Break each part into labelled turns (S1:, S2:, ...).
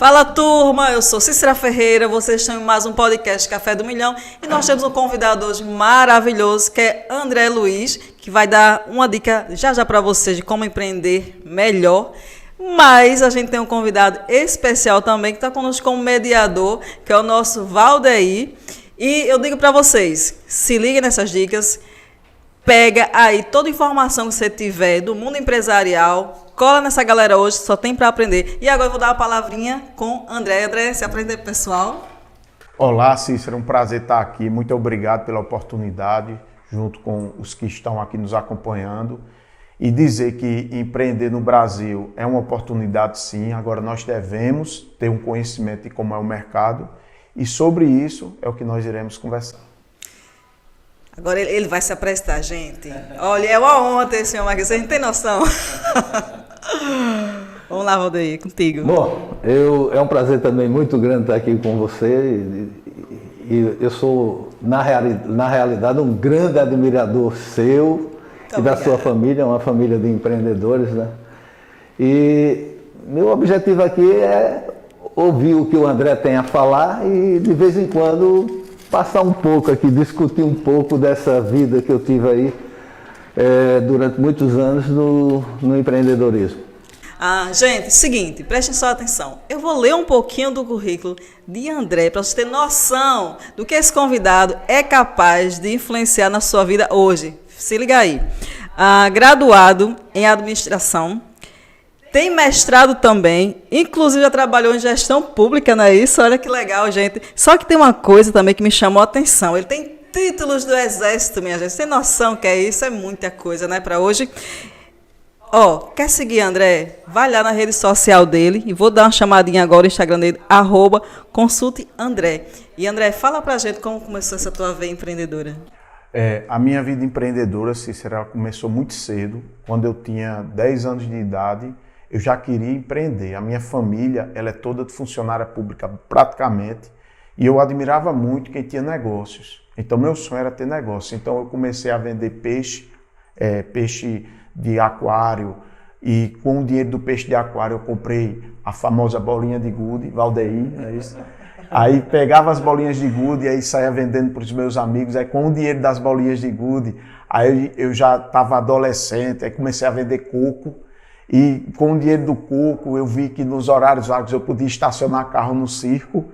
S1: Fala turma, eu sou Cícera Ferreira, vocês estão em mais um podcast Café do Milhão e nós temos um convidado hoje maravilhoso que é André Luiz, que vai dar uma dica já para vocês de como empreender melhor. Mas a gente tem um convidado especial também que está conosco como mediador, que é o nosso Valdeir. E eu digo para vocês, se liguem nessas dicas, pega aí toda a informação que você tiver do mundo empresarial, cola nessa galera hoje, só tem para aprender. E agora eu vou dar uma palavrinha com André. André, se aprender pessoal.
S2: Olá, Cícera, um prazer estar aqui. Muito obrigado pela oportunidade, junto com os que estão aqui nos acompanhando. E dizer que empreender no Brasil é uma oportunidade, sim. Agora nós devemos ter um conhecimento de como é o mercado. E sobre isso é o que nós iremos conversar.
S1: Agora ele vai se apresentar, gente. Olha, é uma honra ter esse homem aqui, vocês não têm noção. Vamos lá, Valdeir, contigo.
S3: Bom, é um prazer também muito grande estar aqui com você. E eu sou, na realidade, um grande admirador seu e da sua família, uma família de empreendedores, né? E meu objetivo aqui é ouvir o que o André tem a falar e, de vez em quando, passar um pouco aqui, discutir um pouco dessa vida que eu tive aí durante muitos anos no empreendedorismo.
S1: Gente, seguinte, prestem só atenção. Eu vou ler um pouquinho do currículo de André para vocês terem noção do que esse convidado é capaz de influenciar na sua vida hoje. Se liga aí. Graduado em administração, tem mestrado também, inclusive já trabalhou em gestão pública, não é isso? Olha que legal, gente. Só que tem uma coisa também que me chamou a atenção. Ele tem títulos do Exército, minha gente. Tem noção que é isso? É muita coisa, né, para hoje. Quer seguir André? Vai lá na rede social dele e vou dar uma chamadinha agora no Instagram dele, @consulteandré. E André, fala pra gente como começou essa tua veia empreendedora.
S2: A minha vida empreendedora, Cícera, começou muito cedo. Quando eu tinha 10 anos de idade, eu já queria empreender. A minha família, ela é toda de funcionária pública praticamente, e eu admirava muito quem tinha negócios. Então, meu sonho era ter negócio. Então, eu comecei a vender peixe de aquário, e com o dinheiro do peixe de aquário eu comprei a famosa bolinha de gude, Valdeir, é isso? Aí pegava as bolinhas de gude e aí saía vendendo para os meus amigos. Aí com o dinheiro das bolinhas de gude, aí eu já estava adolescente, aí comecei a vender coco. E com o dinheiro do coco eu vi que nos horários vagos eu podia estacionar carro no circo.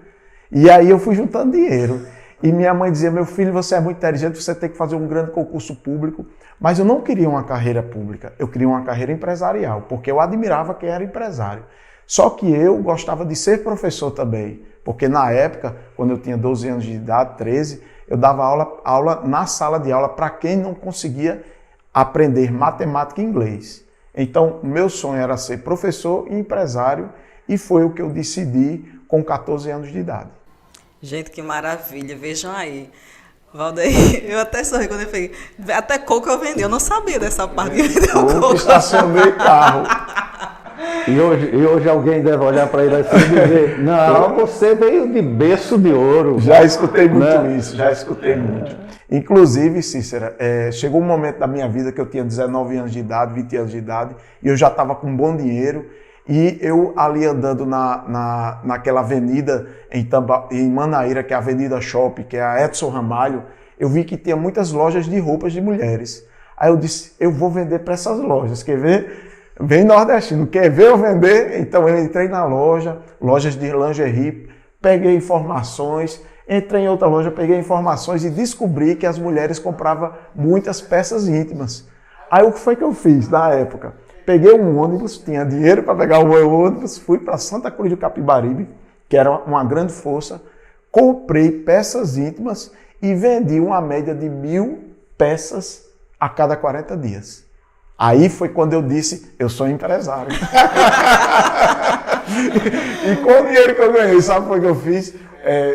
S2: E aí eu fui juntando dinheiro. E minha mãe dizia, meu filho, você é muito inteligente, você tem que fazer um grande concurso público. Mas eu não queria uma carreira pública, eu queria uma carreira empresarial, porque eu admirava quem era empresário. Só que eu gostava de ser professor também, porque na época, quando eu tinha 12 anos de idade, 13, eu dava aula na sala de aula para quem não conseguia aprender matemática e inglês. Então, meu sonho era ser professor e empresário, e foi o que eu decidi com 14 anos de idade.
S1: Gente, que maravilha, vejam aí. Valdeir, eu até sorri quando eu falei, até coco eu vendi, eu não sabia dessa parte que vendeu coco.
S2: Estacionei carro.
S3: E hoje alguém deve olhar para ele assim e dizer, não, você veio de berço de ouro.
S2: Já escutei muito isso, já escutei muito. Inclusive, Cícera, chegou um momento da minha vida que eu tinha 19 anos de idade, 20 anos de idade, e eu já estava com um bom dinheiro, e eu ali andando naquela avenida em Manaíra, que é a Avenida Shopping, que é a Edson Ramalho, eu vi que tinha muitas lojas de roupas de mulheres. Aí eu disse, eu vou vender para essas lojas, quer ver? Bem nordestino, quer ver eu vender? Então eu entrei na lojas de lingerie, peguei informações, entrei em outra loja, peguei informações e descobri que as mulheres compravam muitas peças íntimas. Aí o que foi que eu fiz na época? Peguei um ônibus, tinha dinheiro para pegar o ônibus, fui para Santa Cruz do Capibaribe, que era uma grande força, comprei peças íntimas e vendi uma média de 1.000 peças a cada 40 dias. Aí foi quando eu disse, eu sou empresário. E com o dinheiro que eu ganhei, sabe o que eu fiz?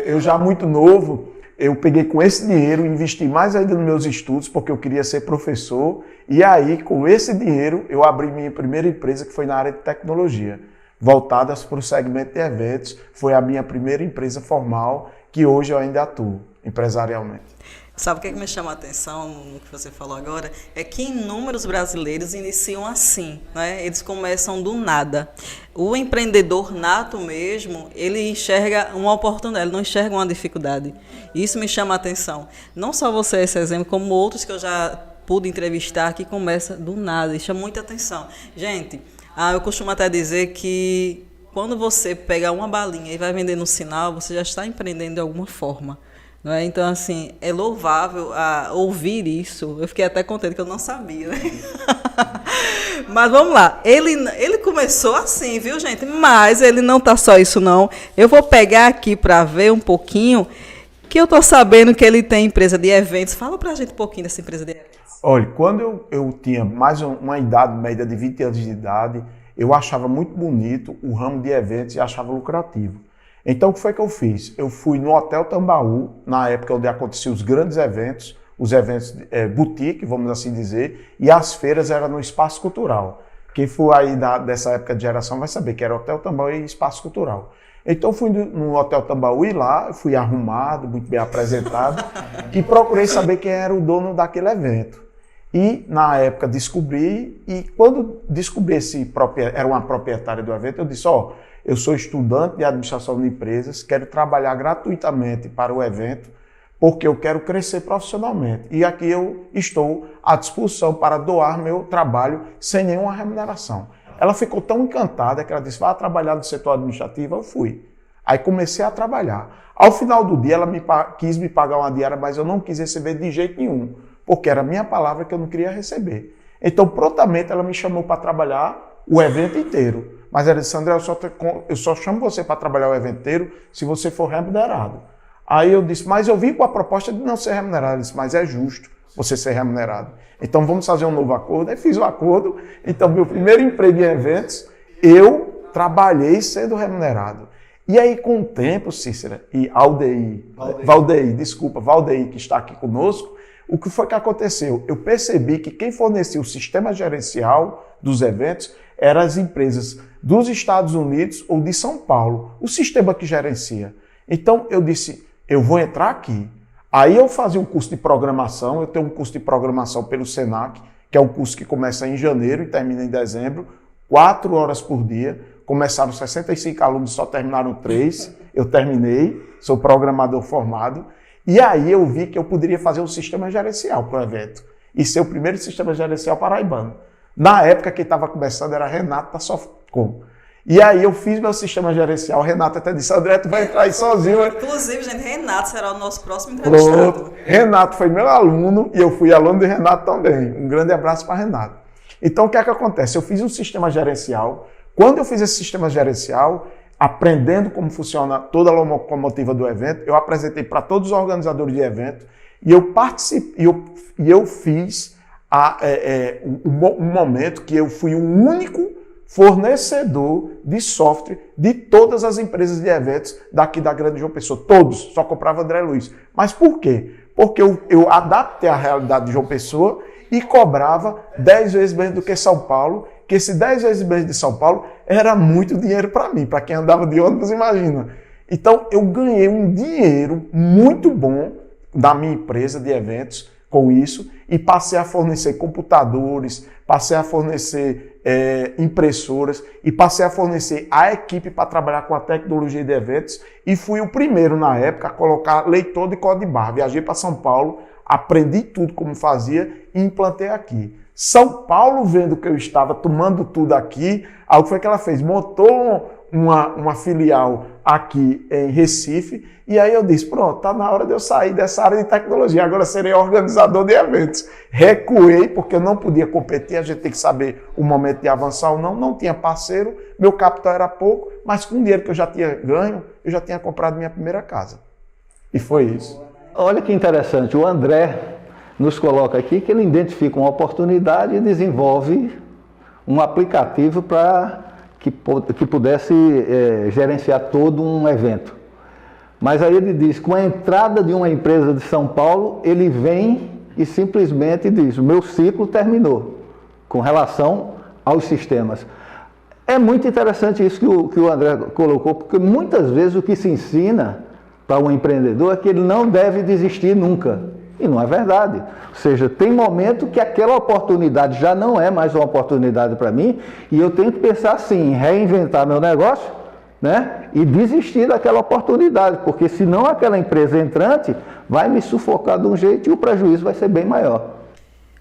S2: Eu já muito novo, eu peguei com esse dinheiro, investi mais ainda nos meus estudos, porque eu queria ser professor. E aí, com esse dinheiro, eu abri minha primeira empresa, que foi na área de tecnologia, voltadas para o segmento de eventos. Foi a minha primeira empresa formal, que hoje eu ainda atuo empresarialmente.
S1: Sabe o que me chama a atenção no que você falou agora? É que inúmeros brasileiros iniciam assim, né? Eles começam do nada. O empreendedor nato mesmo, ele enxerga uma oportunidade, ele não enxerga uma dificuldade. Isso me chama a atenção. Não só você, esse exemplo, como outros que eu já pude entrevistar, que começa do nada, e chama muita atenção. Gente, eu costumo até dizer que quando você pega uma balinha e vai vender no sinal, você já está empreendendo de alguma forma. Não é? Então, assim, é louvável ouvir isso. Eu fiquei até contente que eu não sabia, né? Mas vamos lá. Ele começou assim, viu, gente? Mas ele não tá só isso, não. Eu vou pegar aqui para ver um pouquinho, que eu tô sabendo que ele tem empresa de eventos. Fala pra gente um pouquinho dessa empresa de eventos.
S2: Olha, quando eu tinha mais uma idade média de 20 anos de idade, eu achava muito bonito o ramo de eventos e achava lucrativo. Então, o que foi que eu fiz? Eu fui no Hotel Tambaú, na época onde aconteciam os grandes eventos, os eventos boutique, vamos assim dizer, e as feiras eram no Espaço Cultural. Quem for aí dessa época de geração vai saber que era Hotel Tambaú e Espaço Cultural. Então, fui no Hotel Tambaú e lá, fui arrumado, muito bem apresentado, e procurei saber quem era o dono daquele evento. E, na época, descobri, e quando descobri era uma proprietária do evento, eu disse, eu sou estudante de administração de empresas, quero trabalhar gratuitamente para o evento, porque eu quero crescer profissionalmente. E aqui eu estou à disposição para doar meu trabalho sem nenhuma remuneração. Ela ficou tão encantada que ela disse, vá trabalhar no setor administrativo, eu fui. Aí comecei a trabalhar. Ao final do dia, ela quis me pagar uma diária, mas eu não quis receber de jeito nenhum, porque era a minha palavra que eu não queria receber. Então, prontamente, ela me chamou para trabalhar o evento inteiro. Mas ela disse, André, eu só chamo você para trabalhar o evento inteiro se você for remunerado. Aí eu disse, mas eu vim com a proposta de não ser remunerado. Ela disse, mas é justo você ser remunerado. Então vamos fazer um novo acordo. Aí fiz o acordo. Então, meu primeiro emprego em eventos, eu trabalhei sendo remunerado. E aí, com o tempo, Cícera e Valdeir, que está aqui conosco, o que foi que aconteceu? Eu percebi que quem fornecia o sistema gerencial dos eventos eram as empresas dos Estados Unidos ou de São Paulo, o sistema que gerencia. Então eu disse, eu vou entrar aqui. Aí eu fazia um curso de programação, eu tenho um curso de programação pelo Senac, que é um curso que começa em janeiro e termina em dezembro, 4 horas por dia. Começaram 65 alunos, só terminaram 3, eu terminei, sou programador formado. E aí eu vi que eu poderia fazer um sistema gerencial para o evento e ser o primeiro sistema gerencial paraibano. Na época, quem estava começando era Renato da Softcom. E aí eu fiz meu sistema gerencial. O Renato até disse, André, tu vai entrar aí sozinho.
S1: Inclusive, gente, Renato será o nosso próximo entrevistado.
S2: Pronto. Renato foi meu aluno e eu fui aluno de Renato também. Um grande abraço para Renato. Então, o que é que acontece? Eu fiz um sistema gerencial. Quando eu fiz esse sistema gerencial, aprendendo como funciona toda a locomotiva do evento, eu apresentei para todos os organizadores de evento e eu participei, eu fiz um momento que eu fui o único fornecedor de software de todas as empresas de eventos daqui da Grande João Pessoa. Todos, só comprava André Luiz. Mas por quê? Porque eu adaptei a realidade de João Pessoa e cobrava 10 vezes menos do que São Paulo, que esse 10 vezes menos de São Paulo era muito dinheiro para mim, para quem andava de ônibus, imagina. Então eu ganhei um dinheiro muito bom da minha empresa de eventos com isso e passei a fornecer computadores, passei a fornecer impressoras e passei a fornecer a equipe para trabalhar com a tecnologia de eventos e fui o primeiro na época a colocar leitor de código de barra. Viajei para São Paulo, aprendi tudo como fazia e implantei aqui. São Paulo, vendo que eu estava tomando tudo aqui, aí o que foi que ela fez? Montou uma filial aqui em Recife, e aí eu disse, pronto, tá na hora de eu sair dessa área de tecnologia, agora serei organizador de eventos. Recuei, porque eu não podia competir, a gente tem que saber o momento de avançar ou não, não tinha parceiro, meu capital era pouco, mas com o dinheiro que eu já tinha ganho, eu já tinha comprado minha primeira casa. E foi isso.
S3: Olha que interessante, o André nos coloca aqui que ele identifica uma oportunidade e desenvolve um aplicativo para que pudesse gerenciar todo um evento. Mas aí ele diz, com a entrada de uma empresa de São Paulo, ele vem e simplesmente diz, o meu ciclo terminou, com relação aos sistemas. É muito interessante isso que o André colocou, porque muitas vezes o que se ensina para um empreendedor é que ele não deve desistir nunca. E não é verdade. Ou seja, tem momento que aquela oportunidade já não é mais uma oportunidade para mim e eu tenho que pensar assim, em reinventar meu negócio, né? E desistir daquela oportunidade, porque senão aquela empresa entrante vai me sufocar de um jeito e o prejuízo vai ser bem maior.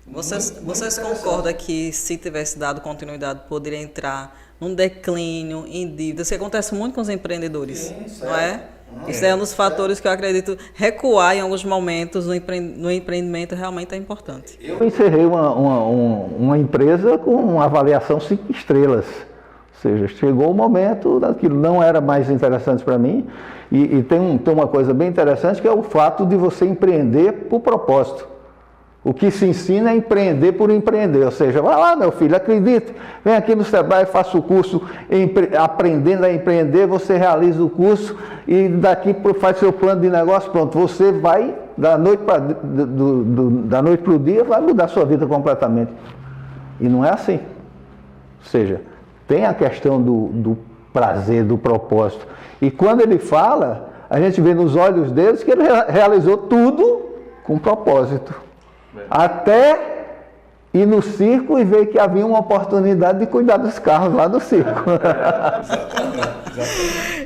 S1: Vocês concordam que se tivesse dado continuidade poderia entrar num declínio, em dívidas, que acontece muito com os empreendedores, sim, não é? Isso é um dos fatores que eu acredito recuar em alguns momentos no empreendimento realmente é importante.
S3: Eu encerrei uma empresa com uma avaliação 5 estrelas. Ou seja, chegou o momento daquilo não era mais interessante para mim. E tem uma coisa bem interessante que é o fato de você empreender por propósito. O que se ensina é empreender por empreender, ou seja, vai lá meu filho, acredite, vem aqui no Sebrae, faça o curso Aprendendo a Empreender, você realiza o curso e daqui faz seu plano de negócio, pronto, você vai, da noite para o dia, vai mudar a sua vida completamente. E não é assim. Ou seja, tem a questão do prazer, do propósito. E quando ele fala, a gente vê nos olhos deles que ele realizou tudo com propósito. Até ir no circo e ver que havia uma oportunidade de cuidar dos carros lá do circo.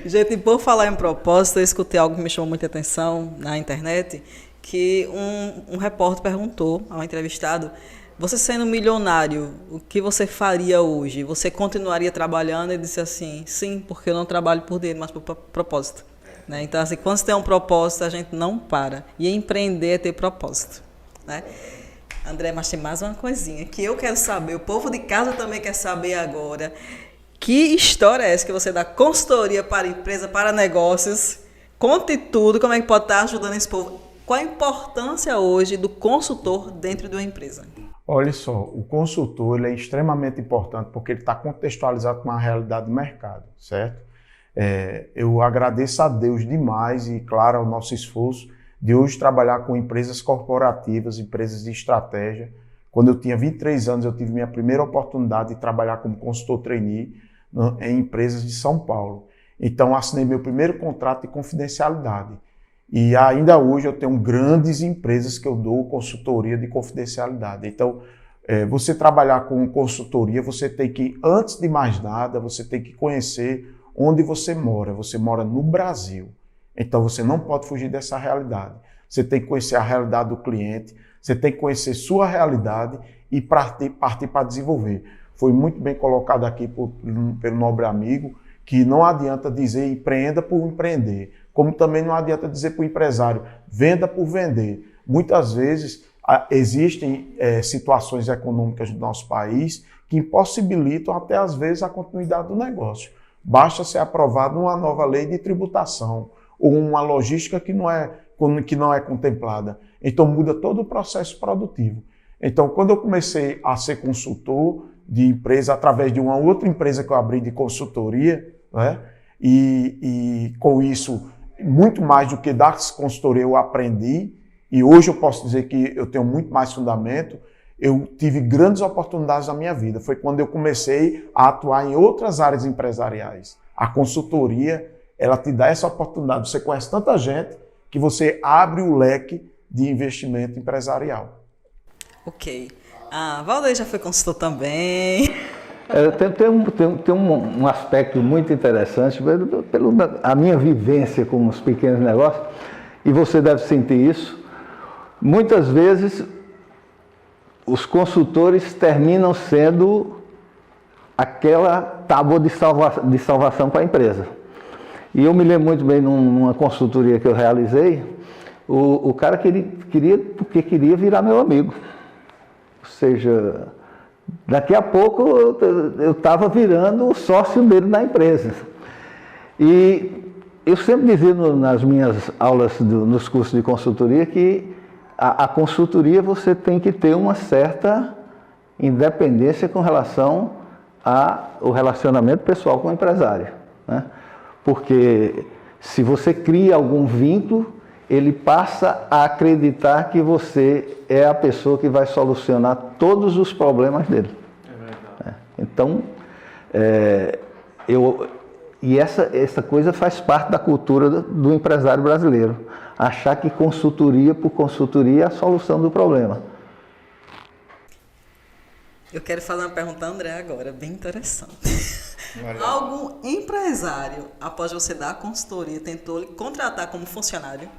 S1: Gente, por falar em propósito, eu escutei algo que me chamou muita atenção na internet, que um repórter perguntou ao entrevistado, você sendo milionário, o que você faria hoje? Você continuaria trabalhando? Ele disse assim, sim, porque eu não trabalho por dinheiro, mas por propósito. Né? Então, assim, quando você tem um propósito, a gente não para. E empreender é ter propósito. Né? André, mas tem mais uma coisinha que eu quero saber, o povo de casa também quer saber agora. Que história é essa que você dá consultoria para empresa, para negócios? Conte tudo, como é que pode estar ajudando esse povo. Qual a importância hoje do consultor dentro de uma empresa?
S2: Olha só, o consultor ele é extremamente importante porque ele está contextualizado com a realidade do mercado, certo? Eu agradeço a Deus demais e, claro, ao nosso esforço de hoje trabalhar com empresas corporativas, empresas de estratégia. Quando eu tinha 23 anos, eu tive minha primeira oportunidade de trabalhar como consultor trainee em empresas de São Paulo. Então, assinei meu primeiro contrato de confidencialidade. E ainda hoje eu tenho grandes empresas que eu dou consultoria de confidencialidade. Então, você trabalhar com consultoria, você tem que, antes de mais nada, você tem que conhecer onde você mora. Você mora no Brasil. Então, você não pode fugir dessa realidade. Você tem que conhecer a realidade do cliente, você tem que conhecer sua realidade e partir para desenvolver. Foi muito bem colocado aqui pelo nobre amigo que não adianta dizer empreenda por empreender, como também não adianta dizer para o empresário venda por vender. Muitas vezes existem situações econômicas do nosso país que impossibilitam até às vezes a continuidade do negócio. Basta ser aprovada uma nova lei de tributação, ou uma logística que não é contemplada. Então muda todo o processo produtivo. Então quando eu comecei a ser consultor de empresa, através de uma outra empresa que eu abri de consultoria, né? E com isso, muito mais do que dar consultoria eu aprendi, e hoje eu posso dizer que eu tenho muito mais fundamento, eu tive grandes oportunidades na minha vida. Foi quando eu comecei a atuar em outras áreas empresariais. A consultoria ela te dá essa oportunidade. Você conhece tanta gente que você abre o leque de investimento empresarial. Ok.
S1: Valdeir já foi consultor também.
S3: Tem um aspecto muito interessante, a minha vivência com os pequenos negócios, e você deve sentir isso. Muitas vezes, os consultores terminam sendo aquela tábua de salvação para a empresa. E eu me lembro muito bem numa consultoria que eu realizei, o cara queria virar meu amigo. Ou seja, daqui a pouco eu estava virando o sócio dele na empresa. E eu sempre dizia nas minhas aulas, nos cursos de consultoria, que a consultoria você tem que ter uma certa independência com relação ao relacionamento pessoal com o empresário, né? Porque se você cria algum vínculo, ele passa a acreditar que você é a pessoa que vai solucionar todos os problemas dele. É verdade. Então, E essa coisa faz parte da cultura do empresário brasileiro. Achar que consultoria por consultoria é a solução do problema.
S1: Eu quero fazer uma pergunta a André agora, bem interessante. Algum empresário, após você dar a consultoria, tentou lhe contratar como funcionário?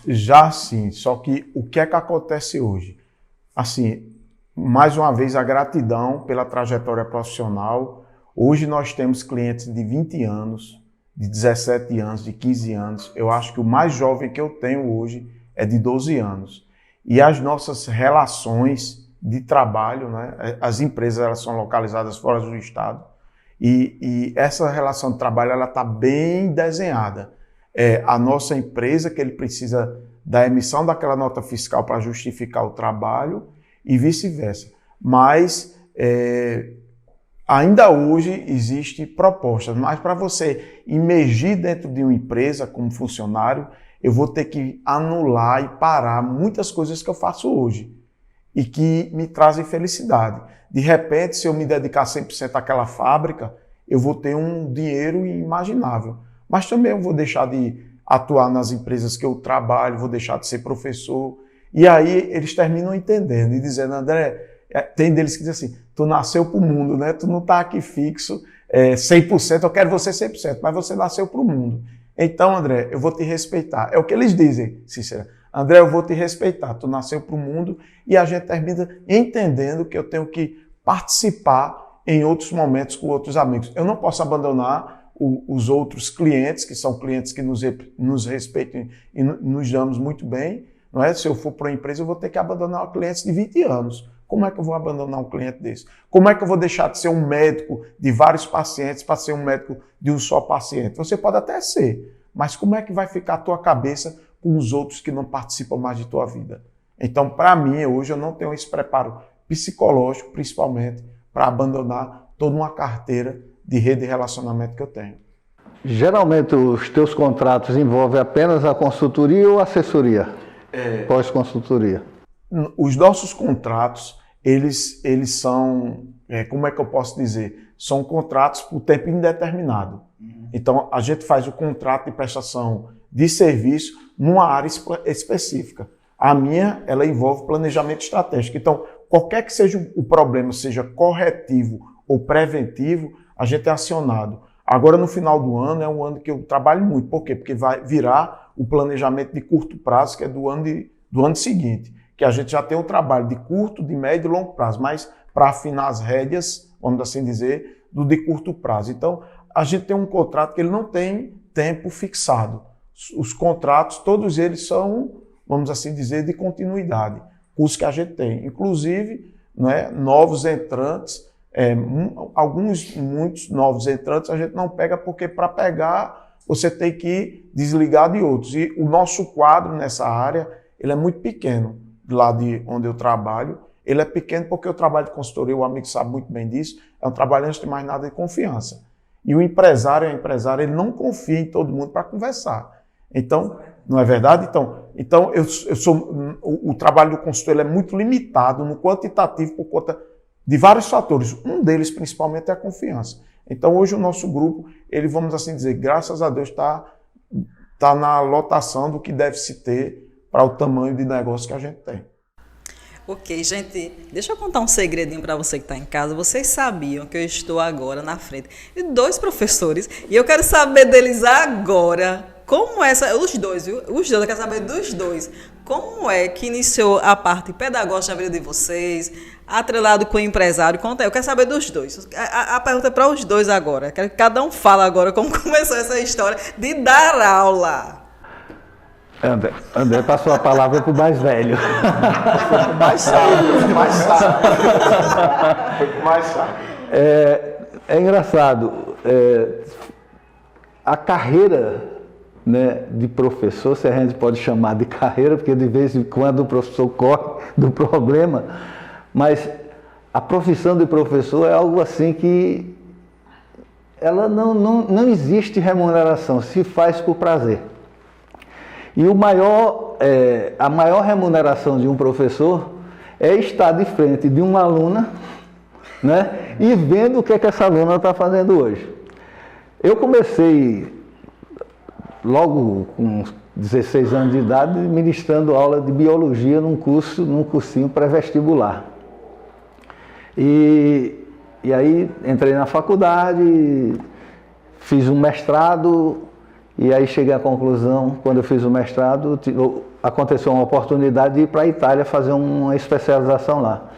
S2: Já sim, só que o que é que acontece hoje? Assim, mais uma vez, a gratidão pela trajetória profissional. Hoje nós temos clientes de 20 anos, de 17 anos, de 15 anos. Eu acho que o mais jovem que eu tenho hoje é de 12 anos. E as nossas relações de trabalho, né? As empresas elas são localizadas fora do estado, e essa relação de trabalho ela está bem desenhada. A nossa empresa que ele precisa da emissão daquela nota fiscal para justificar o trabalho e vice-versa. Mas ainda hoje existe propostas, mas para você imergir dentro de uma empresa como funcionário, eu vou ter que anular e parar muitas coisas que eu faço hoje e que me trazem felicidade. De repente, se eu me dedicar 100% àquela fábrica, eu vou ter um dinheiro inimaginável. Mas também eu vou deixar de atuar nas empresas que eu trabalho, vou deixar de ser professor. E aí eles terminam entendendo e dizendo, André, tem deles que dizem assim, tu nasceu para o mundo, né? Tu não está aqui fixo 100%, eu quero você 100%, mas você nasceu para o mundo. Então, André, eu vou te respeitar. É o que eles dizem, Cícera. André, eu vou te respeitar. Tu nasceu para o mundo e a gente termina entendendo que eu tenho que participar em outros momentos com outros amigos. Eu não posso abandonar os outros clientes, que são clientes que nos respeitam e nos damos muito bem. Não é? Se eu for para uma empresa, eu vou ter que abandonar clientes de 20 anos. Como é que eu vou abandonar um cliente desse? Como é que eu vou deixar de ser um médico de vários pacientes para ser um médico de um só paciente? Você pode até ser, mas como é que vai ficar a tua cabeça com os outros que não participam mais de tua vida? Então, para mim, hoje eu não tenho esse preparo psicológico, principalmente, para abandonar toda uma carteira de rede de relacionamento que eu tenho.
S3: Geralmente, os teus contratos envolvem apenas a consultoria ou assessoria? Pós-consultoria?
S2: Os nossos contratos, eles são, como é que eu posso dizer? São contratos por tempo indeterminado. Então, a gente faz o contrato de prestação de serviço numa área específica. A minha, ela envolve planejamento estratégico. Então, qualquer que seja o problema, seja corretivo ou preventivo, a gente é acionado. Agora, no final do ano, é um ano que eu trabalho muito. Por quê? Porque vai virar o planejamento de curto prazo, que é do ano seguinte. Que a gente já tem um trabalho de curto, de médio e longo prazo, mas para afinar as rédeas, vamos assim dizer, do de curto prazo. Então, a gente tem um contrato que ele não tem tempo fixado. Os contratos, todos eles são, vamos assim dizer, de continuidade, os que a gente tem. Inclusive, né, novos entrantes, muitos novos entrantes a gente não pega porque para pegar você tem que desligar de outros. E o nosso quadro nessa área, ele é muito pequeno. Lá de onde eu trabalho, ele é pequeno porque eu trabalho de consultoria, o amigo sabe muito bem disso, é um trabalho antes de mais nada de confiança. E o empresário, ele não confia em todo mundo para conversar. Então, não é verdade? Então o trabalho do consultor ele é muito limitado no quantitativo por conta de vários fatores. Um deles, principalmente, é a confiança. Então, hoje o nosso grupo, ele, vamos assim dizer, graças a Deus, está na lotação do que deve se ter para o tamanho de negócio que a gente tem.
S1: Ok, gente, deixa eu contar um segredinho para você que está em casa. Vocês sabiam que eu estou agora na frente de 2 professores e eu quero saber deles agora como os dois, viu? Os dois, eu quero saber dos dois. Como é que iniciou a parte pedagógica da vida de vocês, atrelado com o empresário? Conta aí, eu quero saber dos dois. A pergunta é para os dois agora. Eu quero que cada um fale agora como começou essa história de dar aula.
S3: André passou a palavra para o mais velho.
S2: Foi para o mais sábio. Foi para o mais sábio.
S3: É engraçado. A carreira, né, de professor, se a gente pode chamar de carreira, porque de vez em quando o professor corre do problema, mas a profissão de professor é algo assim que ela não existe remuneração, se faz por prazer. E a maior remuneração de um professor é estar de frente de uma aluna, né, e vendo o que essa aluna está fazendo hoje. Eu comecei logo com 16 anos de idade ministrando aula de biologia num cursinho pré-vestibular. E aí entrei na faculdade, fiz um mestrado, e aí cheguei à conclusão, quando eu fiz o mestrado, aconteceu uma oportunidade de ir para a Itália fazer uma especialização lá.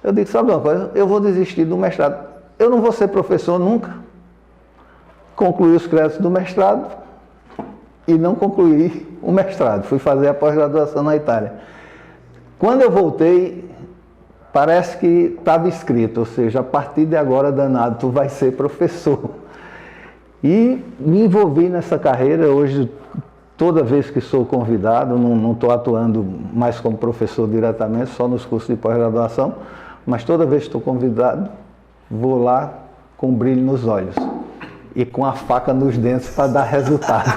S3: Eu digo, sabe uma coisa, eu vou desistir do mestrado. Eu não vou ser professor nunca. Concluí os créditos do mestrado e não concluí o mestrado. Fui fazer a pós-graduação na Itália. Quando eu voltei, parece que estava escrito, ou seja, a partir de agora, danado, tu vai ser professor. E me envolvi nessa carreira. Hoje, toda vez que sou convidado, não estou atuando mais como professor diretamente, só nos cursos de pós-graduação, mas toda vez que estou convidado, vou lá com brilho nos olhos e com a faca nos dentes para dar resultado.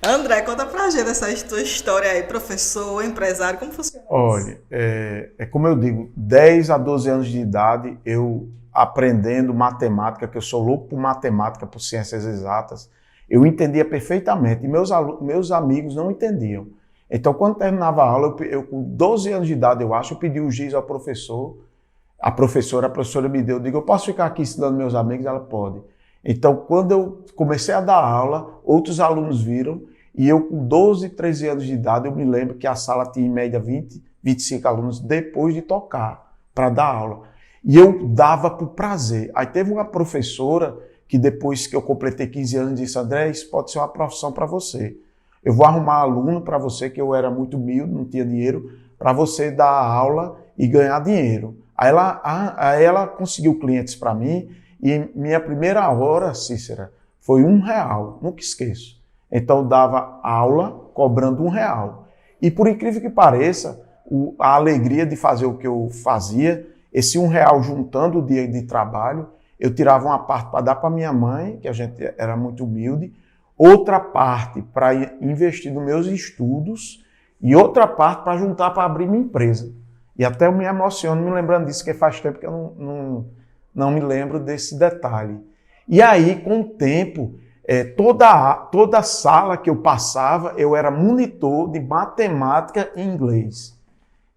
S1: André, conta pra gente essa tua história aí, professor, empresário, como funciona isso?
S2: Olha, é como eu digo, 10 a 12 anos de idade, eu aprendendo matemática, que eu sou louco por matemática, por ciências exatas, eu entendia perfeitamente, e meus amigos não entendiam. Então, quando terminava a aula, eu com 12 anos de idade, eu acho, eu pedi o giz ao professor, a professora me deu, eu digo, eu posso ficar aqui ensinando meus amigos? Ela pode. Então, quando eu comecei a dar aula, outros alunos viram, e eu com 12, 13 anos de idade, eu me lembro que a sala tinha em média 20, 25 alunos depois de tocar, para dar aula. E eu dava por prazer. Aí teve uma professora que depois que eu completei 15 anos disse, André, isso pode ser uma profissão para você. Eu vou arrumar aluno para você, que eu era muito humilde, não tinha dinheiro, para você dar aula e ganhar dinheiro. Aí ela conseguiu clientes para mim e minha primeira hora, Cícera, foi R$1, nunca esqueço. Então eu dava aula cobrando R$1. E por incrível que pareça, a alegria de fazer o que eu fazia, esse R$1 juntando o dia de trabalho, eu tirava uma parte para dar para minha mãe, que a gente era muito humilde, outra parte para investir nos meus estudos e outra parte para juntar para abrir minha empresa. E até eu me emociono me lembrando disso, porque faz tempo que eu não me lembro desse detalhe. E aí, com o tempo, toda sala que eu passava, eu era monitor de matemática e inglês.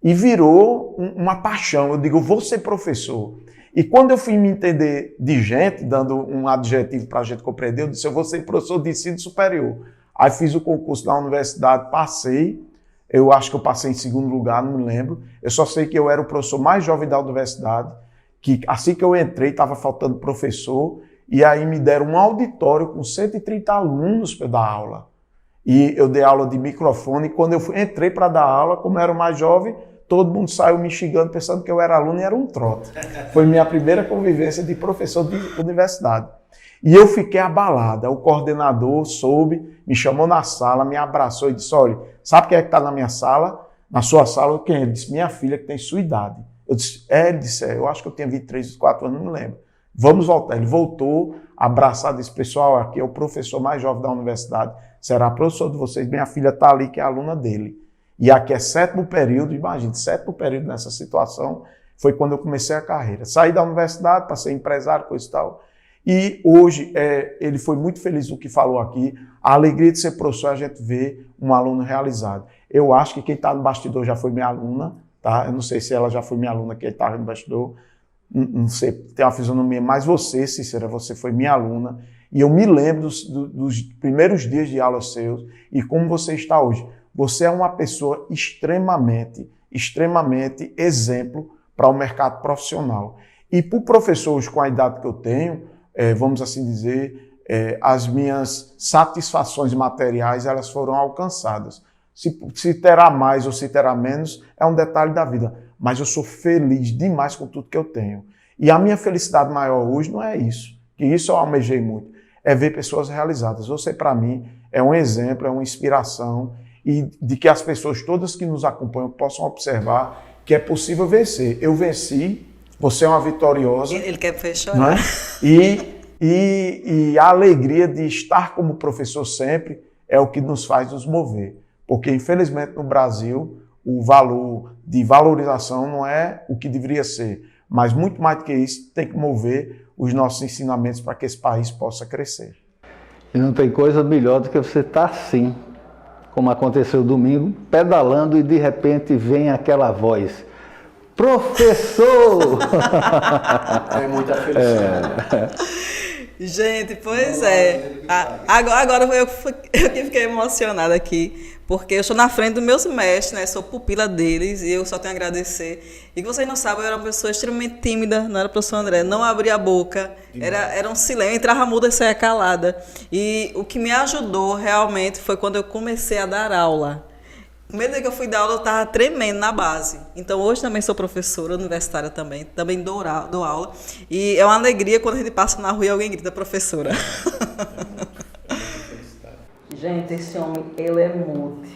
S2: E virou uma paixão. Eu digo, eu vou ser professor. E quando eu fui me entender de gente, dando um adjetivo para a gente compreender, eu disse, eu vou ser professor de ensino superior. Aí fiz o concurso na universidade, passei. Eu acho que eu passei em segundo lugar, não me lembro. Eu só sei que eu era o professor mais jovem da universidade, que assim que eu entrei, estava faltando professor, e aí me deram um auditório com 130 alunos para dar aula. E eu dei aula de microfone, e quando eu entrei para dar aula, como eu era o mais jovem, todo mundo saiu me xingando, pensando que eu era aluno e era um trote. Foi minha primeira convivência de professor de universidade. E eu fiquei abalado. O coordenador soube, me chamou na sala, me abraçou e disse, olha, sabe quem é que está na minha sala? Na sua sala, quem? Ele disse, minha filha que tem sua idade. Eu disse, ele disse, eu acho que eu tinha 23, 24 anos, não me lembro. Vamos voltar. Ele voltou, abraçado, disse, pessoal, aqui é o professor mais jovem da universidade, será professor de vocês, minha filha está ali, que é aluna dele. E aqui é 7º período, imagine, 7º período nessa situação, foi quando eu comecei a carreira. Saí da universidade para ser empresário, coisa e tal. E hoje, ele foi muito feliz no que falou aqui. A alegria de ser professor, a gente vê um aluno realizado. Eu acho que quem está no bastidor já foi minha aluna, tá? Eu não sei se ela já foi minha aluna, quem está no bastidor, não sei, tem uma fisionomia, mas você, Cícera, você foi minha aluna. E eu me lembro dos primeiros dias de aula seus e como você está hoje. Você é uma pessoa extremamente exemplo para o mercado profissional. E para o professor hoje, com a idade que eu tenho, vamos assim dizer, as minhas satisfações materiais elas foram alcançadas. Se terá mais ou se terá menos, é um detalhe da vida. Mas eu sou feliz demais com tudo que eu tenho. E a minha felicidade maior hoje não é isso, que isso eu almejei muito, é ver pessoas realizadas. Você, para mim, é um exemplo, é uma inspiração, e de que as pessoas todas que nos acompanham possam observar que é possível vencer. Eu venci, você é uma vitoriosa.
S1: Ele quer fechar.
S2: Não é? E a alegria de estar como professor sempre é o que nos faz nos mover. Porque, infelizmente, no Brasil, o valor de valorização não é o que deveria ser. Mas, muito mais do que isso, tem que mover os nossos ensinamentos para que esse país possa crescer.
S3: E não tem coisa melhor do que você estar assim, como aconteceu domingo, pedalando e de repente vem aquela voz: professor!
S2: É muita felicidade.
S1: Gente, pois é. Agora eu que fiquei emocionada aqui, porque eu estou na frente dos meus mestres, né? Sou pupila deles e eu só tenho a agradecer. E que vocês não sabem, eu era uma pessoa extremamente tímida, não era professor André, não abria a boca, era um silêncio, entrava muda e saía calada. E o que me ajudou realmente foi quando eu comecei a dar aula. No primeiro dia que eu fui dar aula, eu estava tremendo na base. Então, hoje também sou professora universitária também dou aula. E é uma alegria quando a gente passa na rua e alguém grita professora. Gente, esse homem, ele é multi.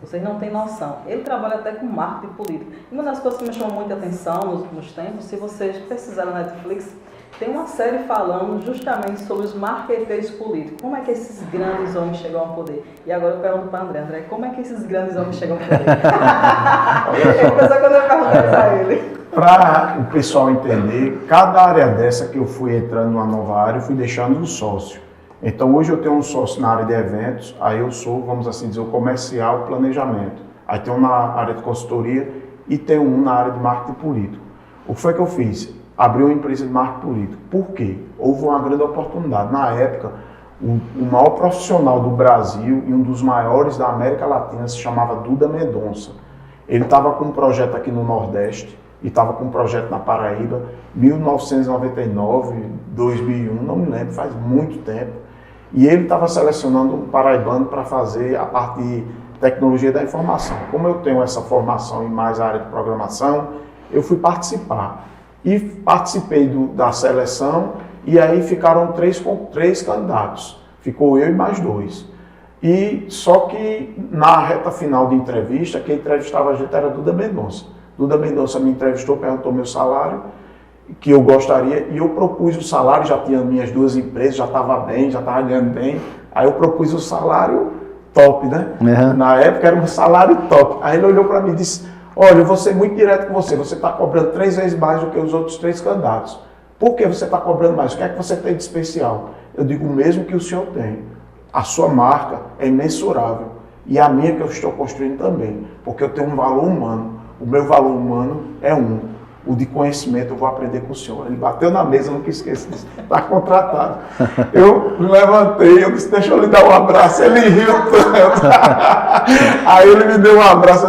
S1: Vocês não têm noção. Ele trabalha até com marketing político. E uma das coisas que me chamou muita atenção nos últimos tempos, se vocês pesquisarem na Netflix, tem uma série falando justamente sobre os marqueteiros políticos. Como é que esses grandes homens chegam ao poder? E agora eu pergunto para André, como é que esses grandes homens chegam ao poder? Só quando eu perguntei para ele.
S2: Para o pessoal entender, cada área dessa que eu fui entrando numa nova área, eu fui deixando um sócio. Então hoje eu tenho um sócio na área de eventos, aí eu sou, vamos assim dizer, o comercial, planejamento. Aí tem um na área de consultoria e tem um na área de marketing político. O que foi que eu fiz? Abri uma empresa de marketing político. Por quê? Houve uma grande oportunidade. Na época, o maior profissional do Brasil e um dos maiores da América Latina se chamava Duda Mendonça. Ele estava com um projeto aqui no Nordeste e estava com um projeto na Paraíba, 1999, 2001, não me lembro, faz muito tempo. E ele estava selecionando um paraibano para fazer a parte de tecnologia da informação. Como eu tenho essa formação em mais área de programação, eu fui participar. E participei da seleção e aí ficaram três candidatos. Ficou eu e mais 2. E só que na reta final de entrevista, quem entrevistava a gente era Duda Mendonça. Duda Mendonça me entrevistou, perguntou meu salário, que eu gostaria, e eu propus o salário, já tinha minhas 2 empresas, já estava bem, já estava ganhando bem. Aí eu propus o salário top, né? Uhum. Na época era um salário top. Aí ele olhou para mim e disse: olha, eu vou ser muito direto com você está cobrando 3 vezes mais do que os outros 3 candidatos. Por que você está cobrando mais? O que é que você tem de especial? Eu digo: o mesmo que o senhor tem. A sua marca é imensurável. E a minha que eu estou construindo também. Porque eu tenho um valor humano. O meu valor humano é o de conhecimento, eu vou aprender com o senhor. Ele bateu na mesa, eu nunca esqueço disso. Está contratado. Eu levantei, eu disse: deixa eu lhe dar um abraço. Ele riu tanto. Aí ele me deu um abraço,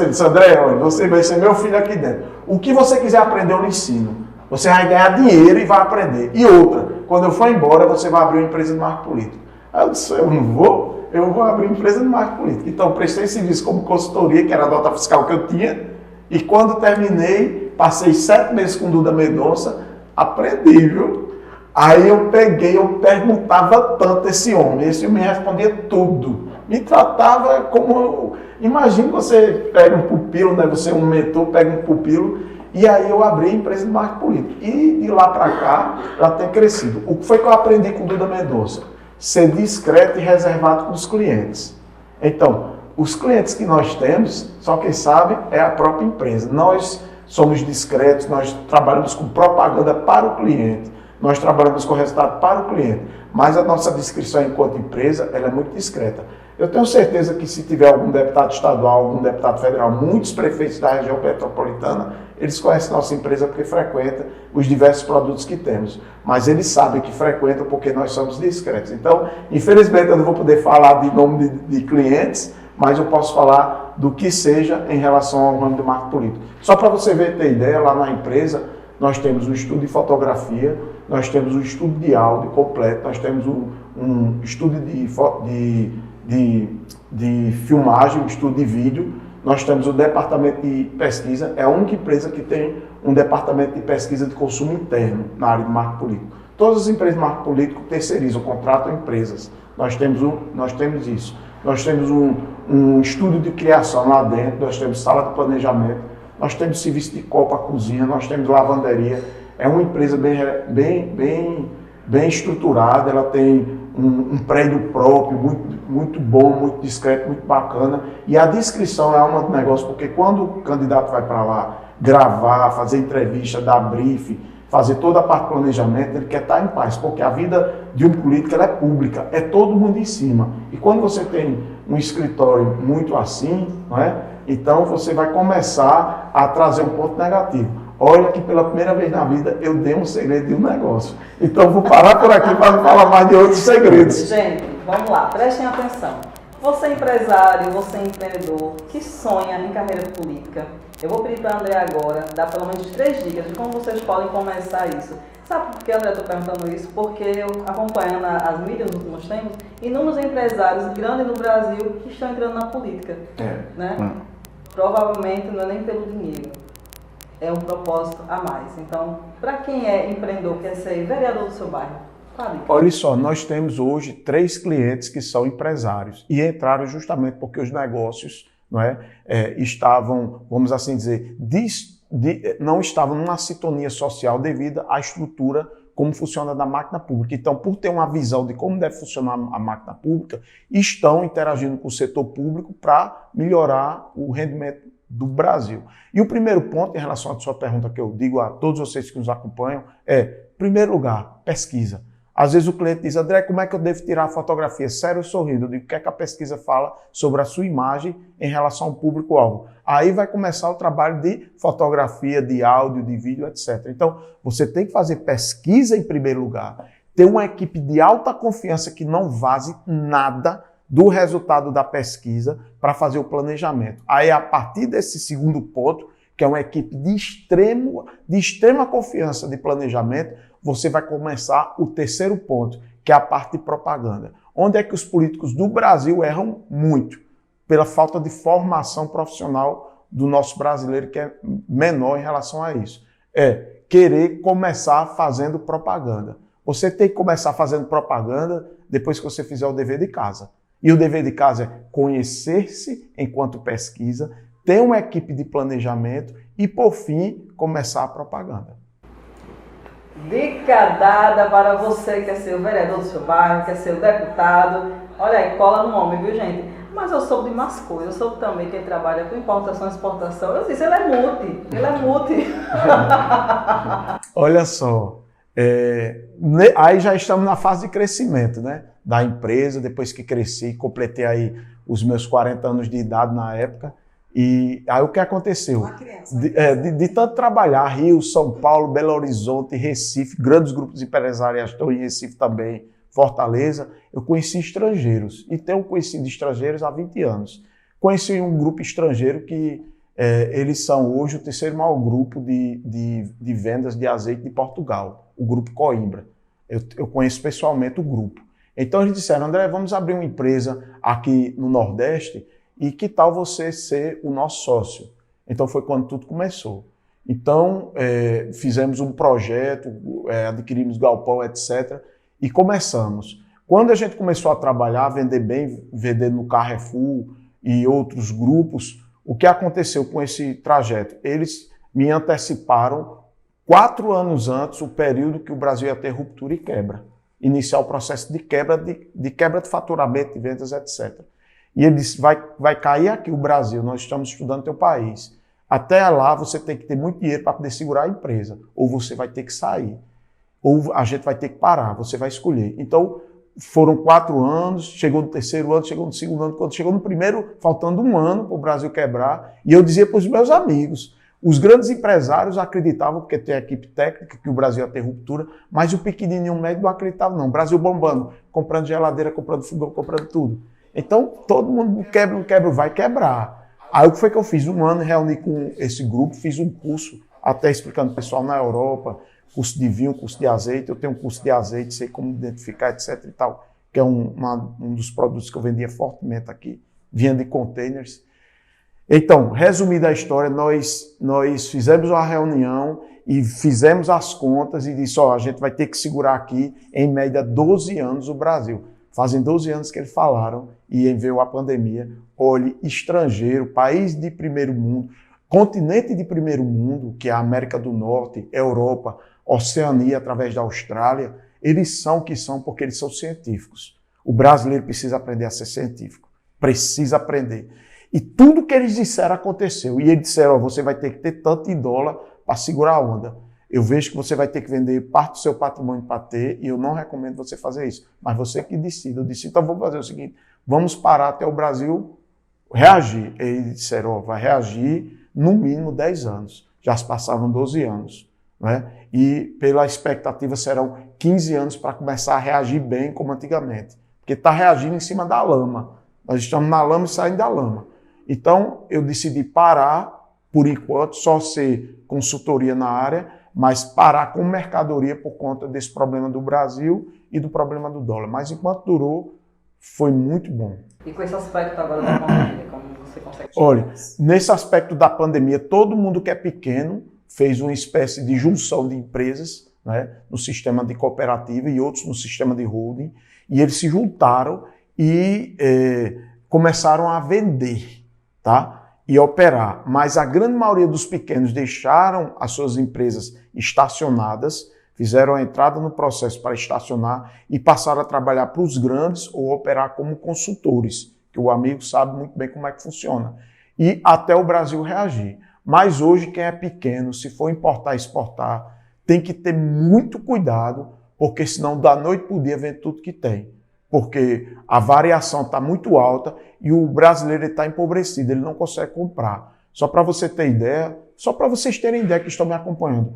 S2: e disse: André, olha, você vai ser meu filho aqui dentro. O que você quiser aprender, eu lhe ensino. Você vai ganhar dinheiro e vai aprender. E outra, quando eu for embora, você vai abrir uma empresa de marketing político. Aí eu disse: eu não vou, eu vou abrir uma empresa de marketing político. Então, prestei serviço como consultoria, que era a nota fiscal que eu tinha, e quando terminei, passei 7 meses com Duda Mendonça, aprendi, viu? Aí eu perguntava tanto esse homem me respondia tudo. Me tratava como... Imagina você pega um pupilo, né? Você é um mentor, pega um pupilo, e aí eu abri a empresa de marketing político. E de lá para cá, ela tem crescido. O que foi que eu aprendi com Duda Mendonça? Ser discreto e reservado com os clientes. Então, os clientes que nós temos, só quem sabe é a própria empresa. Nós somos discretos, nós trabalhamos com propaganda para o cliente, nós trabalhamos com resultado para o cliente, mas a nossa descrição enquanto empresa, ela é muito discreta. Eu tenho certeza que se tiver algum deputado estadual, algum deputado federal, muitos prefeitos da região metropolitana, eles conhecem nossa empresa porque frequentam os diversos produtos que temos. Mas eles sabem que frequentam porque nós somos discretos. Então, infelizmente, eu não vou poder falar de nome de clientes, mas eu posso falar do que seja em relação ao ramo do marketing político. Só para você ver, ter ideia, lá na empresa, nós temos um estudo de fotografia, nós temos um estudo de áudio completo, nós temos um estudo de filmagem, um estudo de vídeo, nós temos o departamento de pesquisa, é a única empresa que tem um departamento de pesquisa de consumo interno na área de marketing político. Todas as empresas de marketing político terceirizam, contratam empresas. Nós temos isso. Nós temos um estúdio de criação lá dentro, nós temos sala de planejamento, nós temos serviço de copa, cozinha, nós temos lavanderia. É uma empresa bem estruturada, ela tem um prédio próprio, muito bom, muito discreto, muito bacana. E a descrição é a alma do negócio, porque quando o candidato vai para lá gravar, fazer entrevista, dar briefing, fazer toda a parte do planejamento, ele quer estar em paz, porque a vida de um político ela é pública, é todo mundo em cima. E quando você tem um escritório muito assim, não é? Então você vai começar a trazer um ponto negativo. Olha que pela primeira vez na vida eu dei um segredo de um negócio. Então vou parar por aqui para não falar mais de outros segredos.
S1: Gente, vamos lá, prestem atenção. Você é empresário, você é empreendedor que sonha em carreira política. Eu vou pedir para a André agora dar pelo menos 3 dicas de como vocês podem começar isso. Sabe por que, André, eu estou perguntando isso? Porque eu, acompanhando as mídias nos últimos tempos, inúmeros empresários grandes no Brasil que estão entrando na política. Né? Provavelmente não é nem pelo dinheiro, é um propósito a mais. Então, para quem é empreendedor, quer ser vereador do seu bairro,
S2: olha só, nós temos hoje 3 clientes que são empresários e entraram justamente porque os negócios não é, estavam, vamos assim dizer, não estavam numa sintonia social devido à estrutura como funciona da máquina pública. Então, por ter uma visão de como deve funcionar a máquina pública, estão interagindo com o setor público para melhorar o rendimento do Brasil. E o primeiro ponto, em relação à sua pergunta, que eu digo a todos vocês que nos acompanham, é, em primeiro lugar, pesquisa. Às vezes o cliente diz, André, como é que eu devo tirar a fotografia? Sério, sorrindo. Eu digo, o que é que a pesquisa fala sobre a sua imagem em relação ao público-alvo? Aí vai começar o trabalho de fotografia, de áudio, de vídeo, etc. Então, você tem que fazer pesquisa em primeiro lugar, ter uma equipe de alta confiança que não vaze nada do resultado da pesquisa para fazer o planejamento. Aí, a partir desse segundo ponto, que é uma equipe de extrema confiança de planejamento, você vai começar o terceiro ponto, que é a parte de propaganda. Onde é que os políticos do Brasil erram muito? Pela falta de formação profissional do nosso brasileiro, que é menor em relação a isso. É querer começar fazendo propaganda. Você tem que começar fazendo propaganda depois que você fizer o dever de casa. E o dever de casa é conhecer-se enquanto pesquisa, ter uma equipe de planejamento e, por fim, começar a propaganda.
S1: Dica dada para você que quer ser o vereador do seu bairro, quer ser o deputado. Olha aí, cola no homem, viu, gente? Mas eu soube de mais coisas. Eu soube também quem trabalha com importação e exportação. Eu disse, ele é multi.
S2: Olha só, aí já estamos na fase de crescimento, né, da empresa. Depois que cresci, completei aí os meus 40 anos de idade na época. E aí o que aconteceu? De tanto trabalhar, Rio, São Paulo, Belo Horizonte, Recife, grandes grupos empresariais estão em Recife também, Fortaleza, eu conheci estrangeiros e tenho conhecido estrangeiros há 20 anos. Conheci um grupo estrangeiro que eles são hoje o terceiro maior grupo de vendas de azeite de Portugal, o Grupo Coimbra. Eu conheço pessoalmente o grupo. Então eles disseram, André, vamos abrir uma empresa aqui no Nordeste e que tal você ser o nosso sócio? Então foi quando tudo começou. Então fizemos um projeto, adquirimos galpão, etc. E começamos. Quando a gente começou a trabalhar, vender bem, vender no Carrefour e outros grupos, o que aconteceu com esse trajeto? Eles me anteciparam 4 anos antes o período que o Brasil ia ter ruptura e quebra. Iniciar o processo de quebra de faturamento, de vendas, etc. E ele disse, vai cair aqui o Brasil, nós estamos estudando teu país. Até lá você tem que ter muito dinheiro para poder segurar a empresa. Ou você vai ter que sair. Ou a gente vai ter que parar, você vai escolher. Então, foram 4 anos, chegou no terceiro ano, chegou no segundo ano, quando chegou no primeiro, faltando 1 ano para o Brasil quebrar. E eu dizia para os meus amigos, os grandes empresários acreditavam, porque tem a equipe técnica, que o Brasil ia ter ruptura, mas o pequenininho médio não acreditava não. O Brasil bombando, comprando geladeira, comprando fogão, comprando tudo. Então, todo mundo quebra, vai quebrar. Aí o que foi que eu fiz? 1 ano, reuni com esse grupo, fiz um curso, até explicando para o pessoal na Europa, curso de vinho, curso de azeite. Eu tenho um curso de azeite, sei como identificar, etc e tal, que é um dos produtos que eu vendia fortemente aqui, vinha de containers. Então, resumida a história, nós fizemos uma reunião e fizemos as contas e disse, a gente vai ter que segurar aqui, em média, 12 anos o Brasil. Fazem 12 anos que eles falaram e veio a pandemia. Olhe, estrangeiro, país de primeiro mundo, continente de primeiro mundo, que é a América do Norte, Europa, Oceania, através da Austrália, eles são o que são porque eles são científicos. O brasileiro precisa aprender a ser científico. Precisa aprender. E tudo que eles disseram aconteceu. E eles disseram, você vai ter que ter tanto em dólar para segurar a onda. eu vejo que você vai ter que vender parte do seu patrimônio para ter, e eu não recomendo você fazer isso. Mas você que decide. Eu disse, então vamos fazer o seguinte, vamos parar até o Brasil reagir. E eles disseram, ó, vai reagir no mínimo 10 anos. Já se passaram 12 anos. Né? E pela expectativa serão 15 anos para começar a reagir bem como antigamente. Porque está reagindo em cima da lama. Nós estamos na lama e saindo da lama. Então eu decidi parar, por enquanto, só ser consultoria na área, mas parar com mercadoria por conta desse problema do Brasil e do problema do dólar. Mas enquanto durou, foi muito bom.
S1: E com esse aspecto agora da pandemia, como você consegue...
S2: Olha, nesse aspecto da pandemia, todo mundo que é pequeno fez uma espécie de junção de empresas, né, no sistema de cooperativa e outros no sistema de holding, e eles se juntaram e começaram a vender, tá? E operar. Mas a grande maioria dos pequenos deixaram as suas empresas estacionadas, fizeram a entrada no processo para estacionar e passaram a trabalhar para os grandes ou operar como consultores, que o amigo sabe muito bem como é que funciona. E até o Brasil reagir. Mas hoje quem é pequeno, se for importar e exportar, tem que ter muito cuidado, porque senão da noite para o dia vem tudo que tem. Porque a variação está muito alta e o brasileiro está empobrecido, ele não consegue comprar. Só para você ter ideia, só para vocês terem ideia que estão me acompanhando,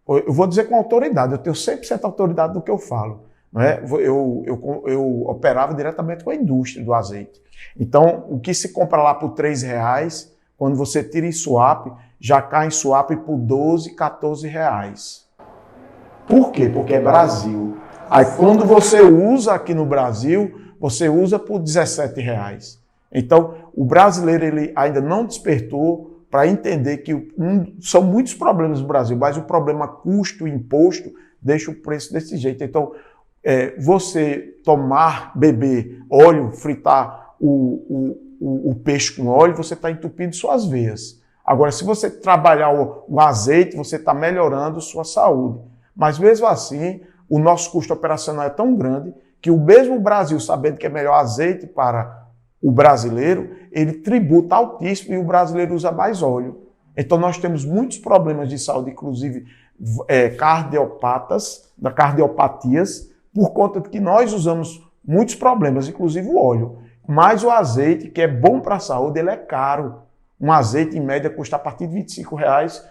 S2: eu vou dizer com autoridade, eu tenho 100% autoridade do que eu falo. Não é? Eu operava diretamente com a indústria do azeite. Então, o que se compra lá por R$3, quando você tira em swap, já cai em swap por R$12, R$14. Por quê? Porque é Brasil. Aí quando você usa aqui no Brasil, você usa por R$17. Então, o brasileiro ele ainda não despertou para entender que são muitos problemas no Brasil, mas o problema custo e imposto deixa o preço desse jeito. Então, você beber óleo, fritar o peixe com óleo, você está entupindo suas veias. Agora, se você trabalhar o azeite, você está melhorando sua saúde. Mas mesmo assim, o nosso custo operacional é tão grande que o mesmo Brasil, sabendo que é melhor azeite para o brasileiro, ele tributa altíssimo e o brasileiro usa mais óleo. Então nós temos muitos problemas de saúde, inclusive cardiopatias, por conta de que nós usamos muitos problemas, inclusive o óleo. Mas o azeite, que é bom para a saúde, ele é caro. Um azeite, em média, custa a partir de R$25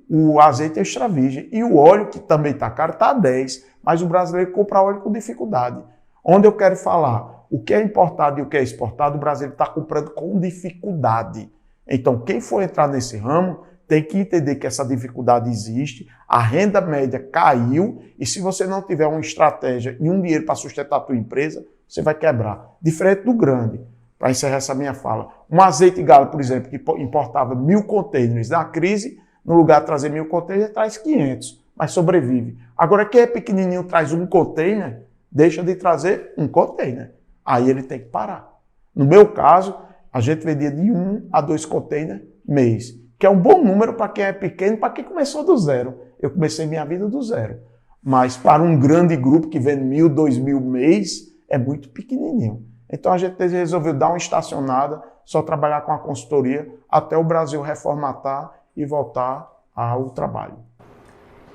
S2: o azeite extra virgem. E o óleo, que também está caro, está a 10. Mas o brasileiro compra óleo com dificuldade. Onde eu quero falar, o que é importado e o que é exportado, o brasileiro está comprando com dificuldade. Então, quem for entrar nesse ramo tem que entender que essa dificuldade existe, a renda média caiu e se você não tiver uma estratégia e um dinheiro para sustentar a tua empresa, você vai quebrar. Diferente do grande. Para encerrar essa minha fala, um azeite galo, por exemplo, que importava 1.000 containers na crise, no lugar de trazer 1.000 containers, traz 500, mas sobrevive. Agora, quem é pequenininho traz um container, deixa de trazer um container. Aí ele tem que parar. No meu caso, a gente vendia de 1 a 2 containers mês, que é um bom número para quem é pequeno, para quem começou do zero. Eu comecei minha vida do zero. Mas para um grande grupo que vende 1.000, 2.000 mês, é muito pequenininho. Então a gente resolveu dar uma estacionada, só trabalhar com a consultoria, até o Brasil reformatar e voltar ao trabalho.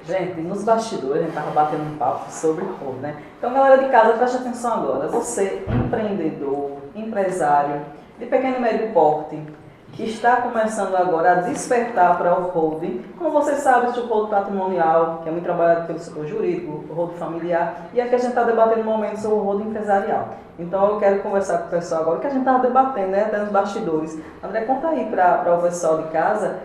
S1: Gente, nos bastidores, a gente estava batendo um papo sobre tudo, né? Então, galera de casa, preste atenção agora. Você, empreendedor, empresário, de pequeno e médio porte, que está começando agora a despertar para o holding. Como você sabe, existe o holding patrimonial, que é muito trabalhado pelo setor jurídico, o holding familiar, e aqui a gente está debatendo um momento sobre o holding empresarial. Então eu quero conversar com o pessoal agora, que a gente estava debatendo, né, até nos bastidores. André, conta aí para o pessoal de casa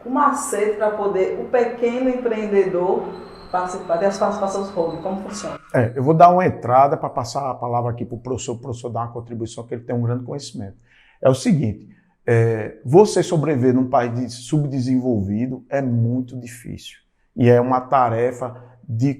S1: o macete para poder o pequeno empreendedor participar, ter as participações do holding, como funciona.
S2: Eu vou dar uma entrada para passar a palavra aqui para o professor dar uma contribuição, que ele tem um grande conhecimento. É o seguinte, você sobreviver num país subdesenvolvido é muito difícil. E é uma tarefa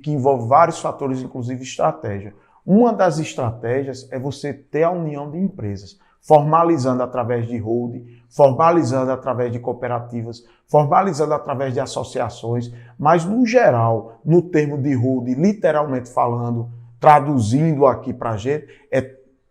S2: que envolve vários fatores, inclusive estratégia. Uma das estratégias é você ter a união de empresas, formalizando através de holding, formalizando através de cooperativas, formalizando através de associações, mas no geral, no termo de holding, literalmente falando, traduzindo aqui para a gente, é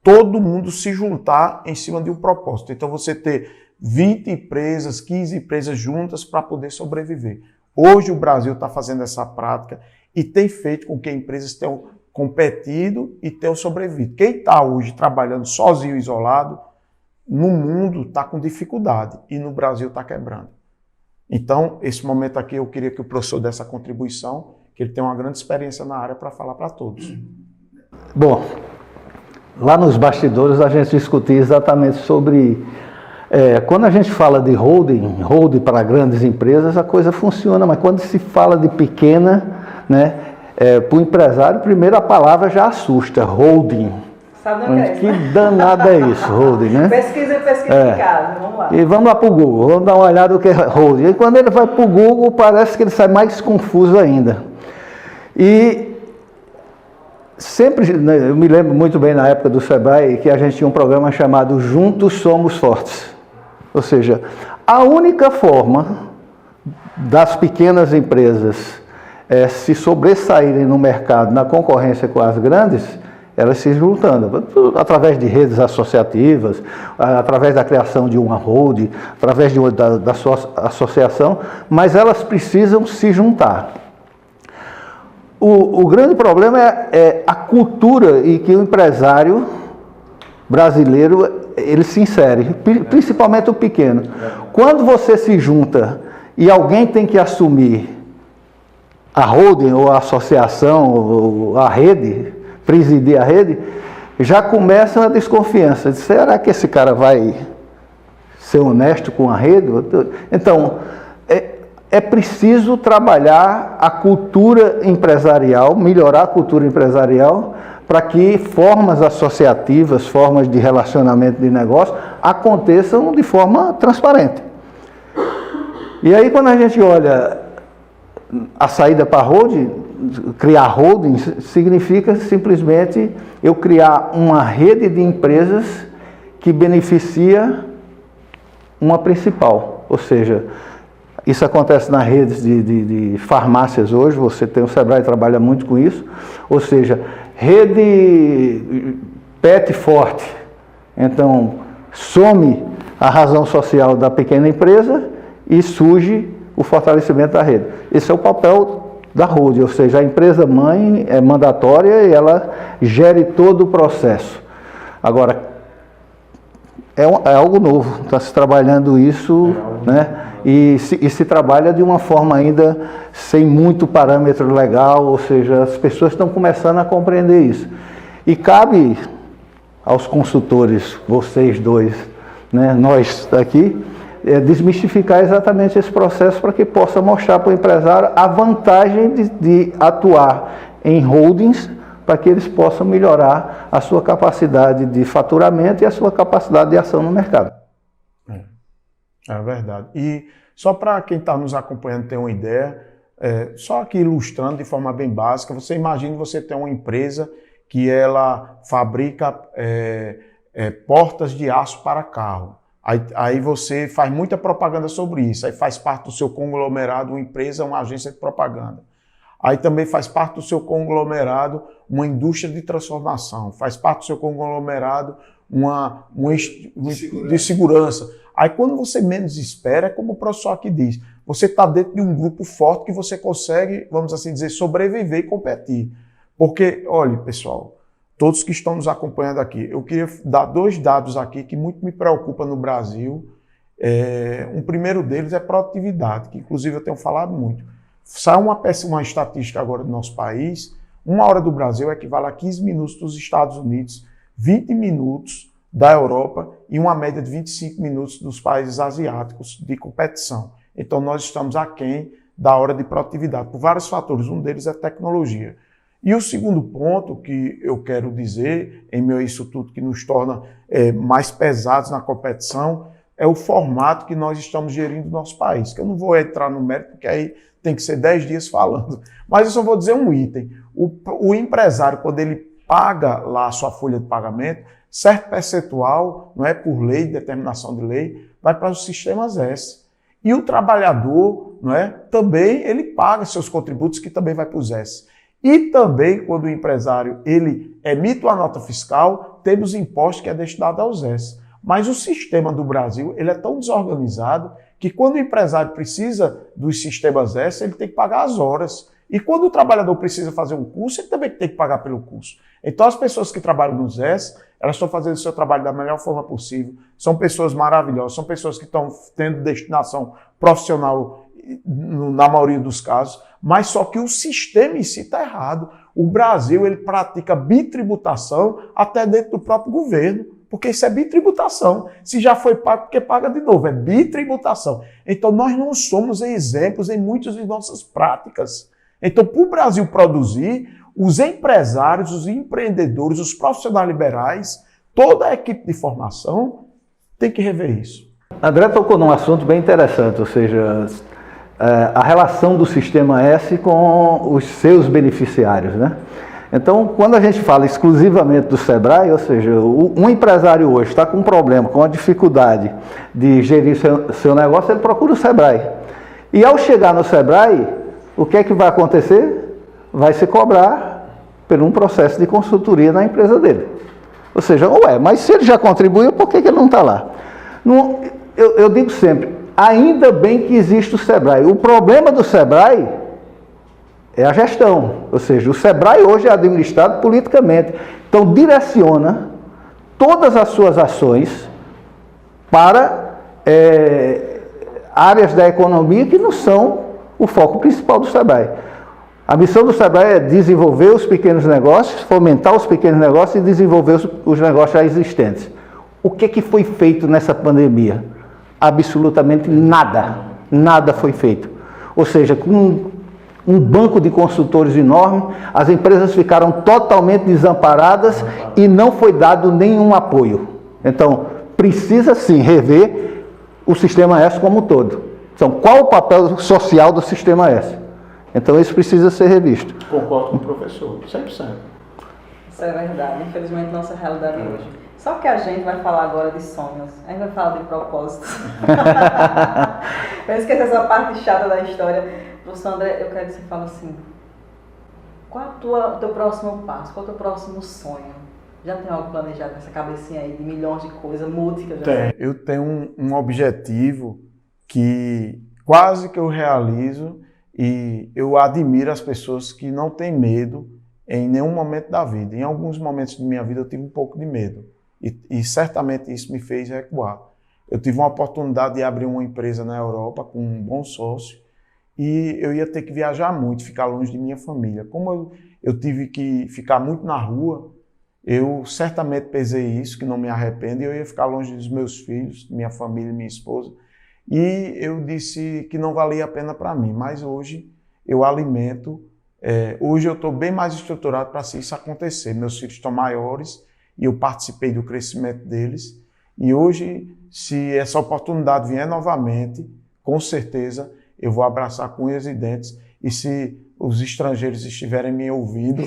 S2: todo mundo se juntar em cima de um propósito. Então você ter 20 empresas, 15 empresas juntas para poder sobreviver. Hoje o Brasil está fazendo essa prática e tem feito com que empresas tenham competido e tenham sobrevivido. Quem está hoje trabalhando sozinho, isolado, no mundo está com dificuldade e no Brasil está quebrando. Então, esse momento aqui eu queria que o professor desse a contribuição, que ele tem uma grande experiência na área para falar para todos.
S3: Bom, lá nos bastidores a gente discutia exatamente sobre... quando a gente fala de holding para grandes empresas, a coisa funciona, mas quando se fala de pequena, né, para o empresário, primeiro a palavra já assusta, holding.
S1: Sabe não é
S3: que danada é isso, holding, né?
S1: Pesquisa em casa, vamos lá.
S3: E vamos lá para o Google, vamos dar uma olhada no que é holding. E quando ele vai para o Google, parece que ele sai mais confuso ainda. E sempre, né, eu me lembro muito bem na época do Sebrae, que a gente tinha um programa chamado Juntos Somos Fortes. Ou seja, a única forma das pequenas empresas se sobressaírem no mercado, na concorrência com as grandes, elas se juntando, através de redes associativas, através da criação de uma holding, através da sua associação, mas elas precisam se juntar. O grande problema é a cultura em que o empresário brasileiro ele se insere, principalmente o pequeno. Quando você se junta e alguém tem que assumir a holding ou a associação ou a rede, presidir a rede, já começa a desconfiança. Será que esse cara vai ser honesto com a rede? Então, é preciso trabalhar a cultura empresarial, melhorar a cultura empresarial, para que formas associativas, formas de relacionamento de negócio aconteçam de forma transparente. E aí, quando a gente olha a saída para a holding, criar holding significa simplesmente eu criar uma rede de empresas que beneficia uma principal. Ou seja, isso acontece nas redes de farmácias hoje, você tem o Sebrae trabalha muito com isso. Ou seja, rede pet forte. Então, some a razão social da pequena empresa e surge o fortalecimento da rede. Esse é o papel da holding, ou seja, a empresa mãe é mandatória e ela gere todo o processo. Agora, é algo novo, está se trabalhando isso, né? E se trabalha de uma forma ainda sem muito parâmetro legal, ou seja, as pessoas estão começando a compreender isso. E cabe aos consultores, vocês dois, né, nós aqui, desmistificar exatamente esse processo para que possa mostrar para o empresário a vantagem de atuar em holdings para que eles possam melhorar a sua capacidade de faturamento e a sua capacidade de ação no mercado.
S2: É verdade. E só para quem está nos acompanhando ter uma ideia, só aqui ilustrando de forma bem básica, você imagine você ter uma empresa que ela fabrica portas de aço para carro. Aí você faz muita propaganda sobre isso, aí faz parte do seu conglomerado uma empresa, uma agência de propaganda. Aí também faz parte do seu conglomerado uma indústria de transformação, faz parte do seu conglomerado de segurança. Aí quando você menos espera, é como o professor aqui diz, você está dentro de um grupo forte que você consegue, vamos assim dizer, sobreviver e competir. Porque, olha, pessoal, todos que estão nos acompanhando aqui, eu queria dar 2 dados aqui que muito me preocupa no Brasil. Um primeiro deles é produtividade, que inclusive eu tenho falado muito. Sai uma estatística agora do nosso país, 1 hora do Brasil equivale a 15 minutos dos Estados Unidos, 20 minutos da Europa e uma média de 25 minutos dos países asiáticos de competição. Então nós estamos aquém da hora de produtividade, por vários fatores, um deles é tecnologia. E o segundo ponto que eu quero dizer, em meio a isso tudo que nos torna mais pesados na competição, é o formato que nós estamos gerindo no nosso país, que eu não vou entrar no mérito, porque aí tem que ser 10 dias falando. Mas eu só vou dizer um item. O empresário, quando ele paga lá a sua folha de pagamento, certo percentual, não é por lei, determinação de lei, vai para os sistemas S. E o trabalhador, não é, também ele paga seus contributos, que também vai para os S. E também, quando o empresário ele emite uma nota fiscal, temos impostos que é destinado aos S. Mas o sistema do Brasil ele é tão desorganizado que quando o empresário precisa dos sistemas S, ele tem que pagar as horas. E quando o trabalhador precisa fazer um curso, ele também tem que pagar pelo curso. Então as pessoas que trabalham nos S, elas estão fazendo o seu trabalho da melhor forma possível, são pessoas maravilhosas, são pessoas que estão tendo destinação profissional na maioria dos casos, mas só que o sistema em si está errado. O Brasil, ele pratica bitributação até dentro do próprio governo, porque isso é bitributação. Se já foi pago, porque paga de novo, é bitributação. Então nós não somos exemplos em muitas de nossas práticas. Então, para o Brasil produzir, os empresários, os empreendedores, os profissionais liberais, toda a equipe de formação tem que rever isso.
S3: André tocou num assunto bem interessante, ou seja, a relação do Sistema S com os seus beneficiários, né? Então, quando a gente fala exclusivamente do Sebrae, ou seja, um empresário hoje está com um problema, com a dificuldade de gerir seu negócio, ele procura o Sebrae. E ao chegar no Sebrae, o que é que vai acontecer? Vai se cobrar por um processo de consultoria na empresa dele. Ou seja, mas se ele já contribuiu, por que ele não está lá? Eu digo sempre, ainda bem que existe o Sebrae. O problema do Sebrae é a gestão. Ou seja, o Sebrae hoje é administrado politicamente. Então, direciona todas as suas ações para áreas da economia que não são o foco principal do Sebrae. A missão do Sebrae é desenvolver os pequenos negócios, fomentar os pequenos negócios e desenvolver os negócios já existentes. O que foi feito nessa pandemia? Absolutamente nada. Nada foi feito. Ou seja, com um banco de consultores enorme, as empresas ficaram totalmente desamparadas e não foi dado nenhum apoio. Então, precisa sim rever o Sistema S como um todo. Então, qual o papel social do Sistema S? Então, isso precisa ser revisto.
S2: Concordo com o professor, 100%.
S1: Isso é verdade, infelizmente nossa realidade hoje. Só que a gente vai falar agora de sonhos, a gente vai falar de propósitos. Eu esqueci essa parte chata da história. Professor André, eu quero que você fale assim, qual é o teu próximo passo, qual é o teu próximo sonho? Já tem algo planejado nessa cabecinha aí de milhões de coisas, múltiplas?
S2: Eu tenho um objetivo que quase que eu realizo e eu admiro as pessoas que não têm medo em nenhum momento da vida. Em alguns momentos de minha vida eu tive um pouco de medo e certamente isso me fez recuar. Eu tive uma oportunidade de abrir uma empresa na Europa com um bom sócio e eu ia ter que viajar muito, ficar longe de minha família. Como eu tive que ficar muito na rua, eu certamente pesei isso, que não me arrependo, e eu ia ficar longe dos meus filhos, minha família e minha esposa. E eu disse que não valia a pena para mim, mas hoje eu alimento, hoje eu estou bem mais estruturado para isso acontecer. Meus filhos estão maiores e eu participei do crescimento deles. E hoje, se essa oportunidade vier novamente, com certeza eu vou abraçar com unhas e dentes. E se os estrangeiros estiverem me ouvindo,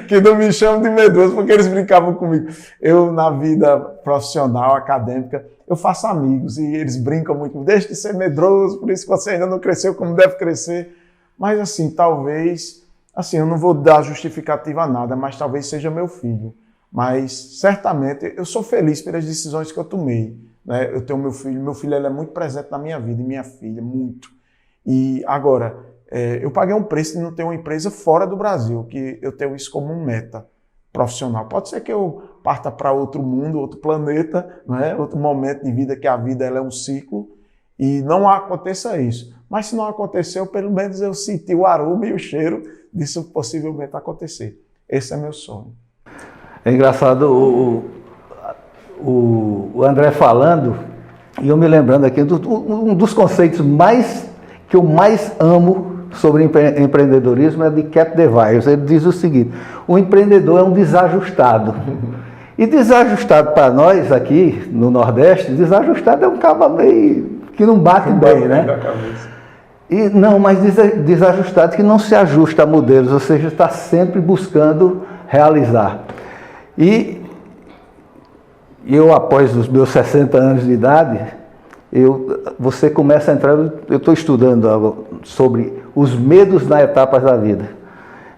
S2: que não me chamam de medroso, porque eles brincavam comigo. Eu, na vida profissional, acadêmica, eu faço amigos e eles brincam muito. Deixa de ser medroso, por isso que você ainda não cresceu como deve crescer. Mas assim, talvez, assim, eu não vou dar justificativa a nada, mas talvez seja meu filho. Mas certamente eu sou feliz pelas decisões que eu tomei, né? Eu tenho meu filho ele é muito presente na minha vida, e minha filha, muito. E agora, eu paguei um preço de não ter uma empresa fora do Brasil, que eu tenho isso como uma meta profissional. Pode ser que eu parta para outro mundo, outro planeta, né? Outro momento de vida, que a vida ela é um ciclo, e não aconteça isso. Mas se não aconteceu, pelo menos eu senti o aroma e o cheiro disso possivelmente acontecer. Esse é meu sonho.
S3: É engraçado o André falando, e eu me lembrando aqui, um dos conceitos que eu mais amo sobre empreendedorismo é de Cat DeVries. Ele diz o seguinte: o empreendedor é um desajustado. E desajustado para nós aqui no Nordeste, desajustado é um cara meio que não bate bem, né? E, não, mas desajustado que não se ajusta a modelos, ou seja, está sempre buscando realizar. E eu, após os meus 60 anos de idade, você começa a entrar, eu estou estudando sobre os medos nas etapas da vida.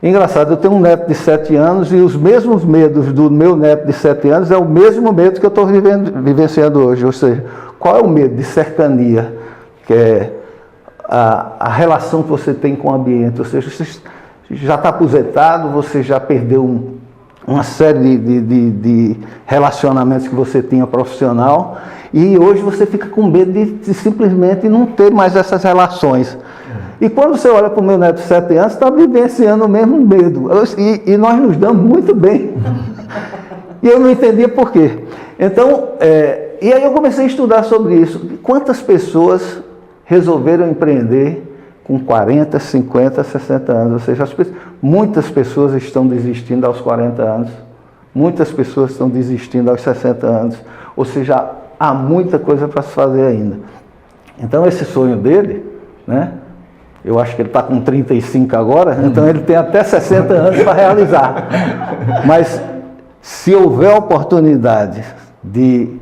S3: Engraçado, eu tenho um neto de 7 anos e os mesmos medos do meu neto de 7 anos é o mesmo medo que eu estou vivenciando hoje. Ou seja, Qual é o medo? De cercania, que é a relação que você tem com o ambiente. Ou seja, você já está aposentado, você já perdeu uma série de relacionamentos que você tinha profissional, e hoje você fica com medo de simplesmente não ter mais essas relações. E quando você olha para o meu neto de 7 anos, está vivenciando o mesmo medo. E nós nos damos muito bem. E eu não entendia por quê. Então, e aí eu comecei a estudar sobre isso. Quantas pessoas resolveram empreender com 40, 50, 60 anos? Ou seja, muitas pessoas estão desistindo aos 40 anos. Muitas pessoas estão desistindo aos 60 anos. Ou seja, há muita coisa para se fazer ainda. Então, esse sonho dele, né? Eu acho que ele está com 35 agora, então ele tem até 60 anos para realizar. Mas se houver oportunidade de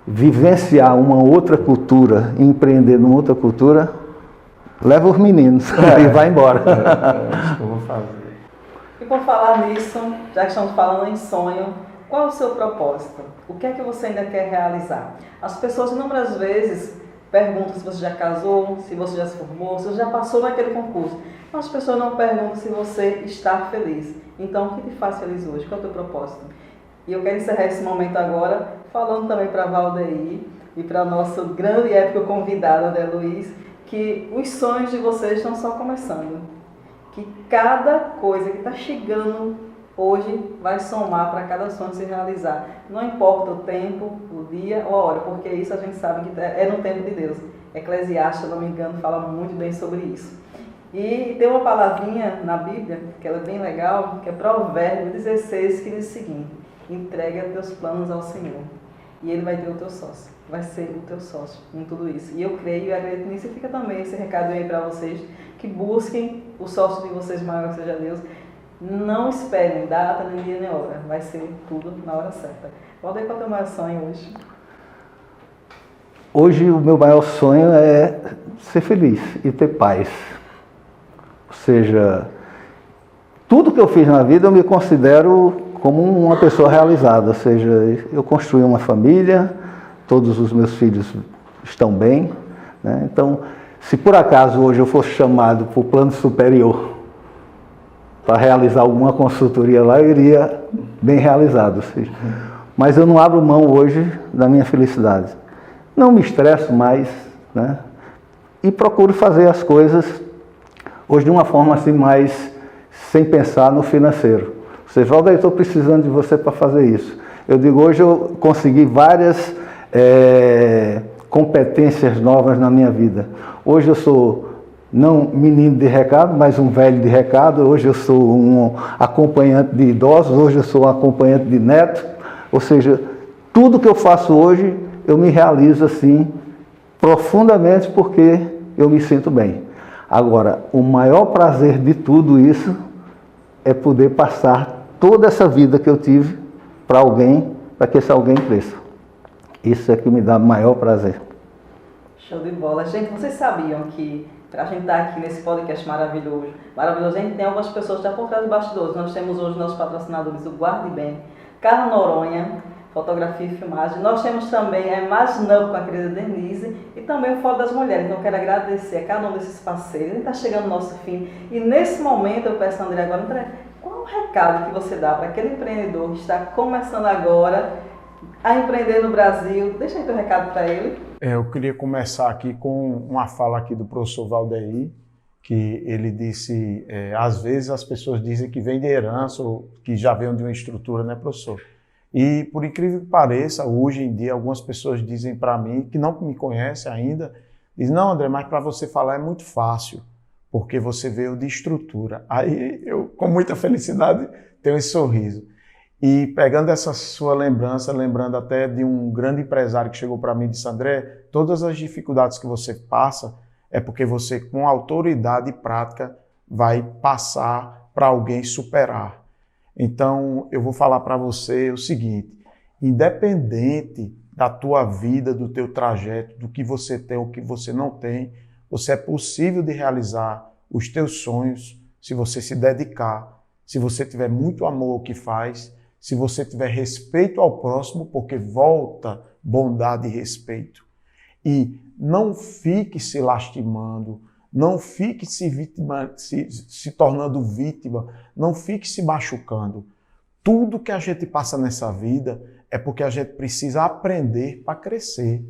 S3: vivenciar uma outra cultura, empreender numa outra cultura, leva os meninos e vai embora.
S2: Acho que eu vou fazer.
S1: E por falar nisso, já que estamos falando em sonho, qual é o seu propósito? O que é que você ainda quer realizar? As pessoas inúmeras vezes perguntam se você já casou, se você já se formou, se você já passou naquele concurso. Mas as pessoas não perguntam se você está feliz. Então, o que te faz feliz hoje? Qual é o teu propósito? E eu quero encerrar esse momento agora falando também para a Valdeir e para nosso grande e épico convidado, André Luiz, que os sonhos de vocês estão só começando. Que cada coisa que está chegando hoje vai somar para cada sonho se realizar. Não importa o tempo, o dia ou a hora, porque isso a gente sabe que é no tempo de Deus. Eclesiastes, se não me engano, fala muito bem sobre isso. E tem uma palavrinha na Bíblia, que ela é bem legal, que é Provérbios 16, que diz o seguinte: entrega teus planos ao Senhor e Ele vai ter o teu sócio, vai ser o teu sócio em tudo isso. E eu creio e acredito nisso, e fica também esse recado aí para vocês, que busquem o sócio de vocês maior que seja Deus. Não esperem data, nem dia, nem hora. Vai ser tudo na hora certa. Valdeir, qual é o teu maior sonho hoje?
S3: Hoje o meu maior sonho é ser feliz e ter paz. Ou seja, tudo que eu fiz na vida eu me considero como uma pessoa realizada. Ou seja, eu construí uma família, todos os meus filhos estão bem, né? Então, se por acaso hoje eu fosse chamado para o plano superior para realizar alguma consultoria lá, eu iria bem realizado. Mas eu não abro mão hoje da minha felicidade. Não me estresso mais, né? E procuro fazer as coisas hoje de uma forma assim mais sem pensar no financeiro. Ou seja, Valdeir, estou precisando de você para fazer isso. Eu digo, hoje eu consegui várias competências novas na minha vida. Hoje eu sou não menino de recado, mas um velho de recado. Hoje eu sou um acompanhante de idosos, hoje eu sou um acompanhante de netos. Ou seja, tudo que eu faço hoje, eu me realizo assim, profundamente, porque eu me sinto bem. Agora, o maior prazer de tudo isso é poder passar toda essa vida que eu tive para alguém, para que esse alguém cresça. Isso é que me dá maior prazer.
S1: Show de bola. Gente, vocês sabiam que para a gente estar aqui nesse podcast maravilhoso, a gente tem algumas pessoas que estão por trás dos bastidores. Nós temos hoje nossos patrocinadores, o Guarde Bem, Carlos Noronha, fotografia e filmagem. Nós temos também a Imaginando com a querida Denise e também o Fórum das Mulheres. Então eu quero agradecer a cada um desses parceiros. A gente está chegando no nosso fim e nesse momento eu peço a André agora, André, qual é o recado que você dá para aquele empreendedor que está começando agora a empreender no Brasil? Deixa aí teu recado para ele.
S2: Eu queria começar aqui com uma fala aqui do professor Valdeir, que ele disse, às vezes as pessoas dizem que vem de herança ou que já vem de uma estrutura, né, professor? E por incrível que pareça, hoje em dia algumas pessoas dizem para mim, que não me conhecem ainda, dizem, não, André, mas para você falar é muito fácil, porque você veio de estrutura. Aí eu, com muita felicidade, tenho esse sorriso. E pegando essa sua lembrança, lembrando até de um grande empresário que chegou para mim e disse, André, todas as dificuldades que você passa é porque você, com autoridade e prática, vai passar para alguém superar. Então, eu vou falar para você o seguinte, independente da tua vida, do teu trajeto, do que você tem ou que você não tem, você é possível de realizar os teus sonhos se você se dedicar, se você tiver muito amor ao que faz, se você tiver respeito ao próximo, porque volta bondade e respeito. E não fique se lastimando, não fique se tornando vítima, não fique se machucando. Tudo que a gente passa nessa vida é porque a gente precisa aprender para crescer.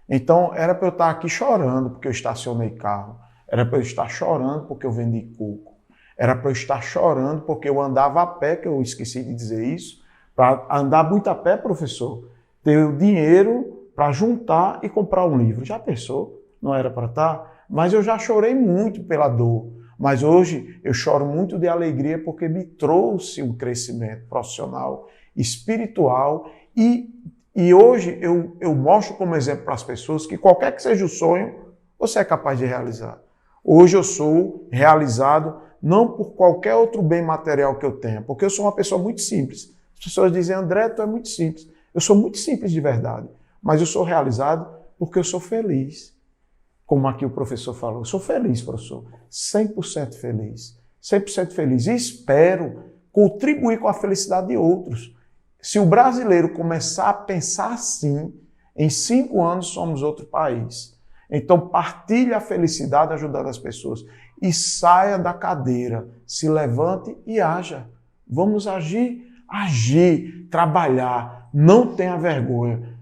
S2: Então, era para eu estar aqui chorando porque eu estacionei carro. Era para eu estar chorando porque eu vendi coco. Era para eu estar chorando porque eu andava a pé, que eu esqueci de dizer isso. Para andar muito a pé, professor, ter o dinheiro para juntar e comprar um livro. Já pensou? Não era para estar? Mas eu já chorei muito pela dor. Mas hoje eu choro muito de alegria porque me trouxe um crescimento profissional, espiritual e hoje eu mostro como exemplo para as pessoas que qualquer que seja o sonho, você é capaz de realizar. Hoje eu sou realizado não por qualquer outro bem material que eu tenha, porque eu sou uma pessoa muito simples. As pessoas dizem, André, tu é muito simples. Eu sou muito simples de verdade, mas eu sou realizado porque eu sou feliz. Como aqui o professor falou, eu sou feliz, professor, 100% feliz, 100% feliz e espero contribuir com a felicidade de outros. Se o brasileiro começar a pensar assim, em 5 anos somos outro país. Então partilhe a felicidade ajudando as pessoas e saia da cadeira, se levante e haja. Vamos agir, trabalhar, não tenha vergonha.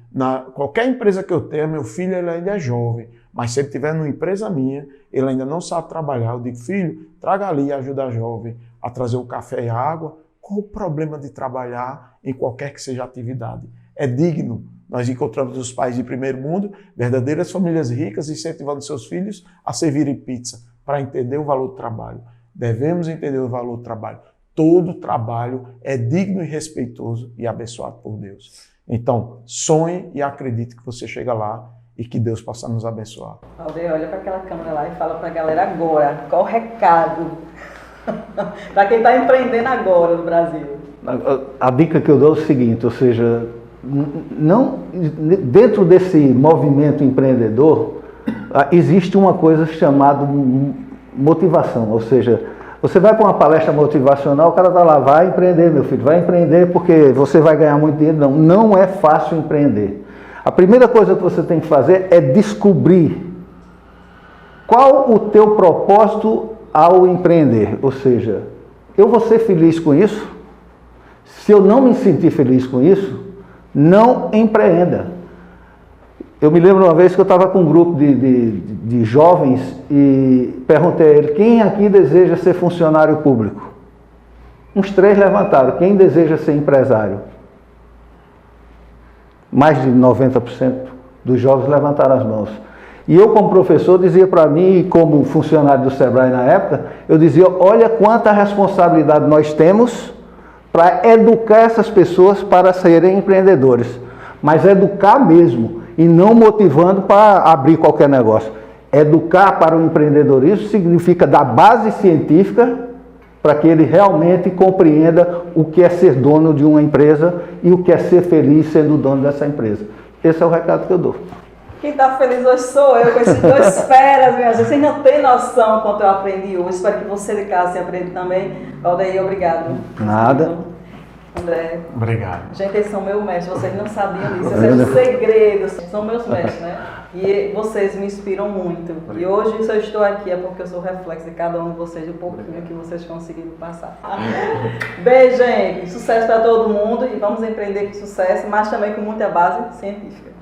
S2: Qualquer empresa que eu tenha, meu filho ele ainda é jovem, mas se ele estiver numa empresa minha, ele ainda não sabe trabalhar, eu digo, filho, traga ali e ajuda a jovem a trazer o café e a água. Qual o problema de trabalhar em qualquer que seja a atividade? É digno. Nós encontramos os pais de primeiro mundo, verdadeiras famílias ricas, incentivando seus filhos a servirem pizza, para entender o valor do trabalho. Devemos entender o valor do trabalho. Todo trabalho é digno e respeitoso e abençoado por Deus. Então, sonhe e acredite que você chega lá e que Deus possa nos abençoar.
S1: Aldeia, olha para aquela câmera lá e fala para a galera agora, qual o recado para quem está empreendendo agora no Brasil?
S3: A dica que eu dou é o seguinte, ou seja, não, dentro desse movimento empreendedor, existe uma coisa chamada motivação, ou seja, você vai para uma palestra motivacional, o cara está lá, vai empreender, meu filho, vai empreender porque você vai ganhar muito dinheiro. Não, não é fácil empreender. A primeira coisa que você tem que fazer é descobrir qual o teu propósito ao empreender. Ou seja, eu vou ser feliz com isso? Se eu não me sentir feliz com isso, não empreenda. Eu me lembro uma vez que eu estava com um grupo de jovens e perguntei a ele, quem aqui deseja ser funcionário público? Uns 3 levantaram, quem deseja ser empresário? Mais de 90% dos jovens levantaram as mãos. E eu, como professor, dizia para mim, e como funcionário do Sebrae na época, eu dizia, olha quanta responsabilidade nós temos para educar essas pessoas para serem empreendedores. Mas educar mesmo, e não motivando para abrir qualquer negócio. Educar para o empreendedorismo significa dar base científica para que ele realmente compreenda o que é ser dono de uma empresa e o que é ser feliz sendo dono dessa empresa. Esse é o recado que eu dou.
S1: Quem está feliz hoje sou eu, com esses 2 feras, minha gente. Vocês não têm noção quanto eu aprendi hoje. Espero que você de casa tenha aprendido também. Aldeia, obrigado.
S3: Nada.
S1: André.
S2: Obrigado.
S1: Gente, eles são meu mestre, vocês não sabiam disso. Esses são os segredos, são meus mestres, né? E vocês me inspiram muito. E hoje, se eu estou aqui, é porque eu sou reflexo de cada um de vocês, um pouquinho que vocês conseguiram passar. Beijo, gente. Sucesso para todo mundo e vamos empreender com sucesso, mas também com muita base científica.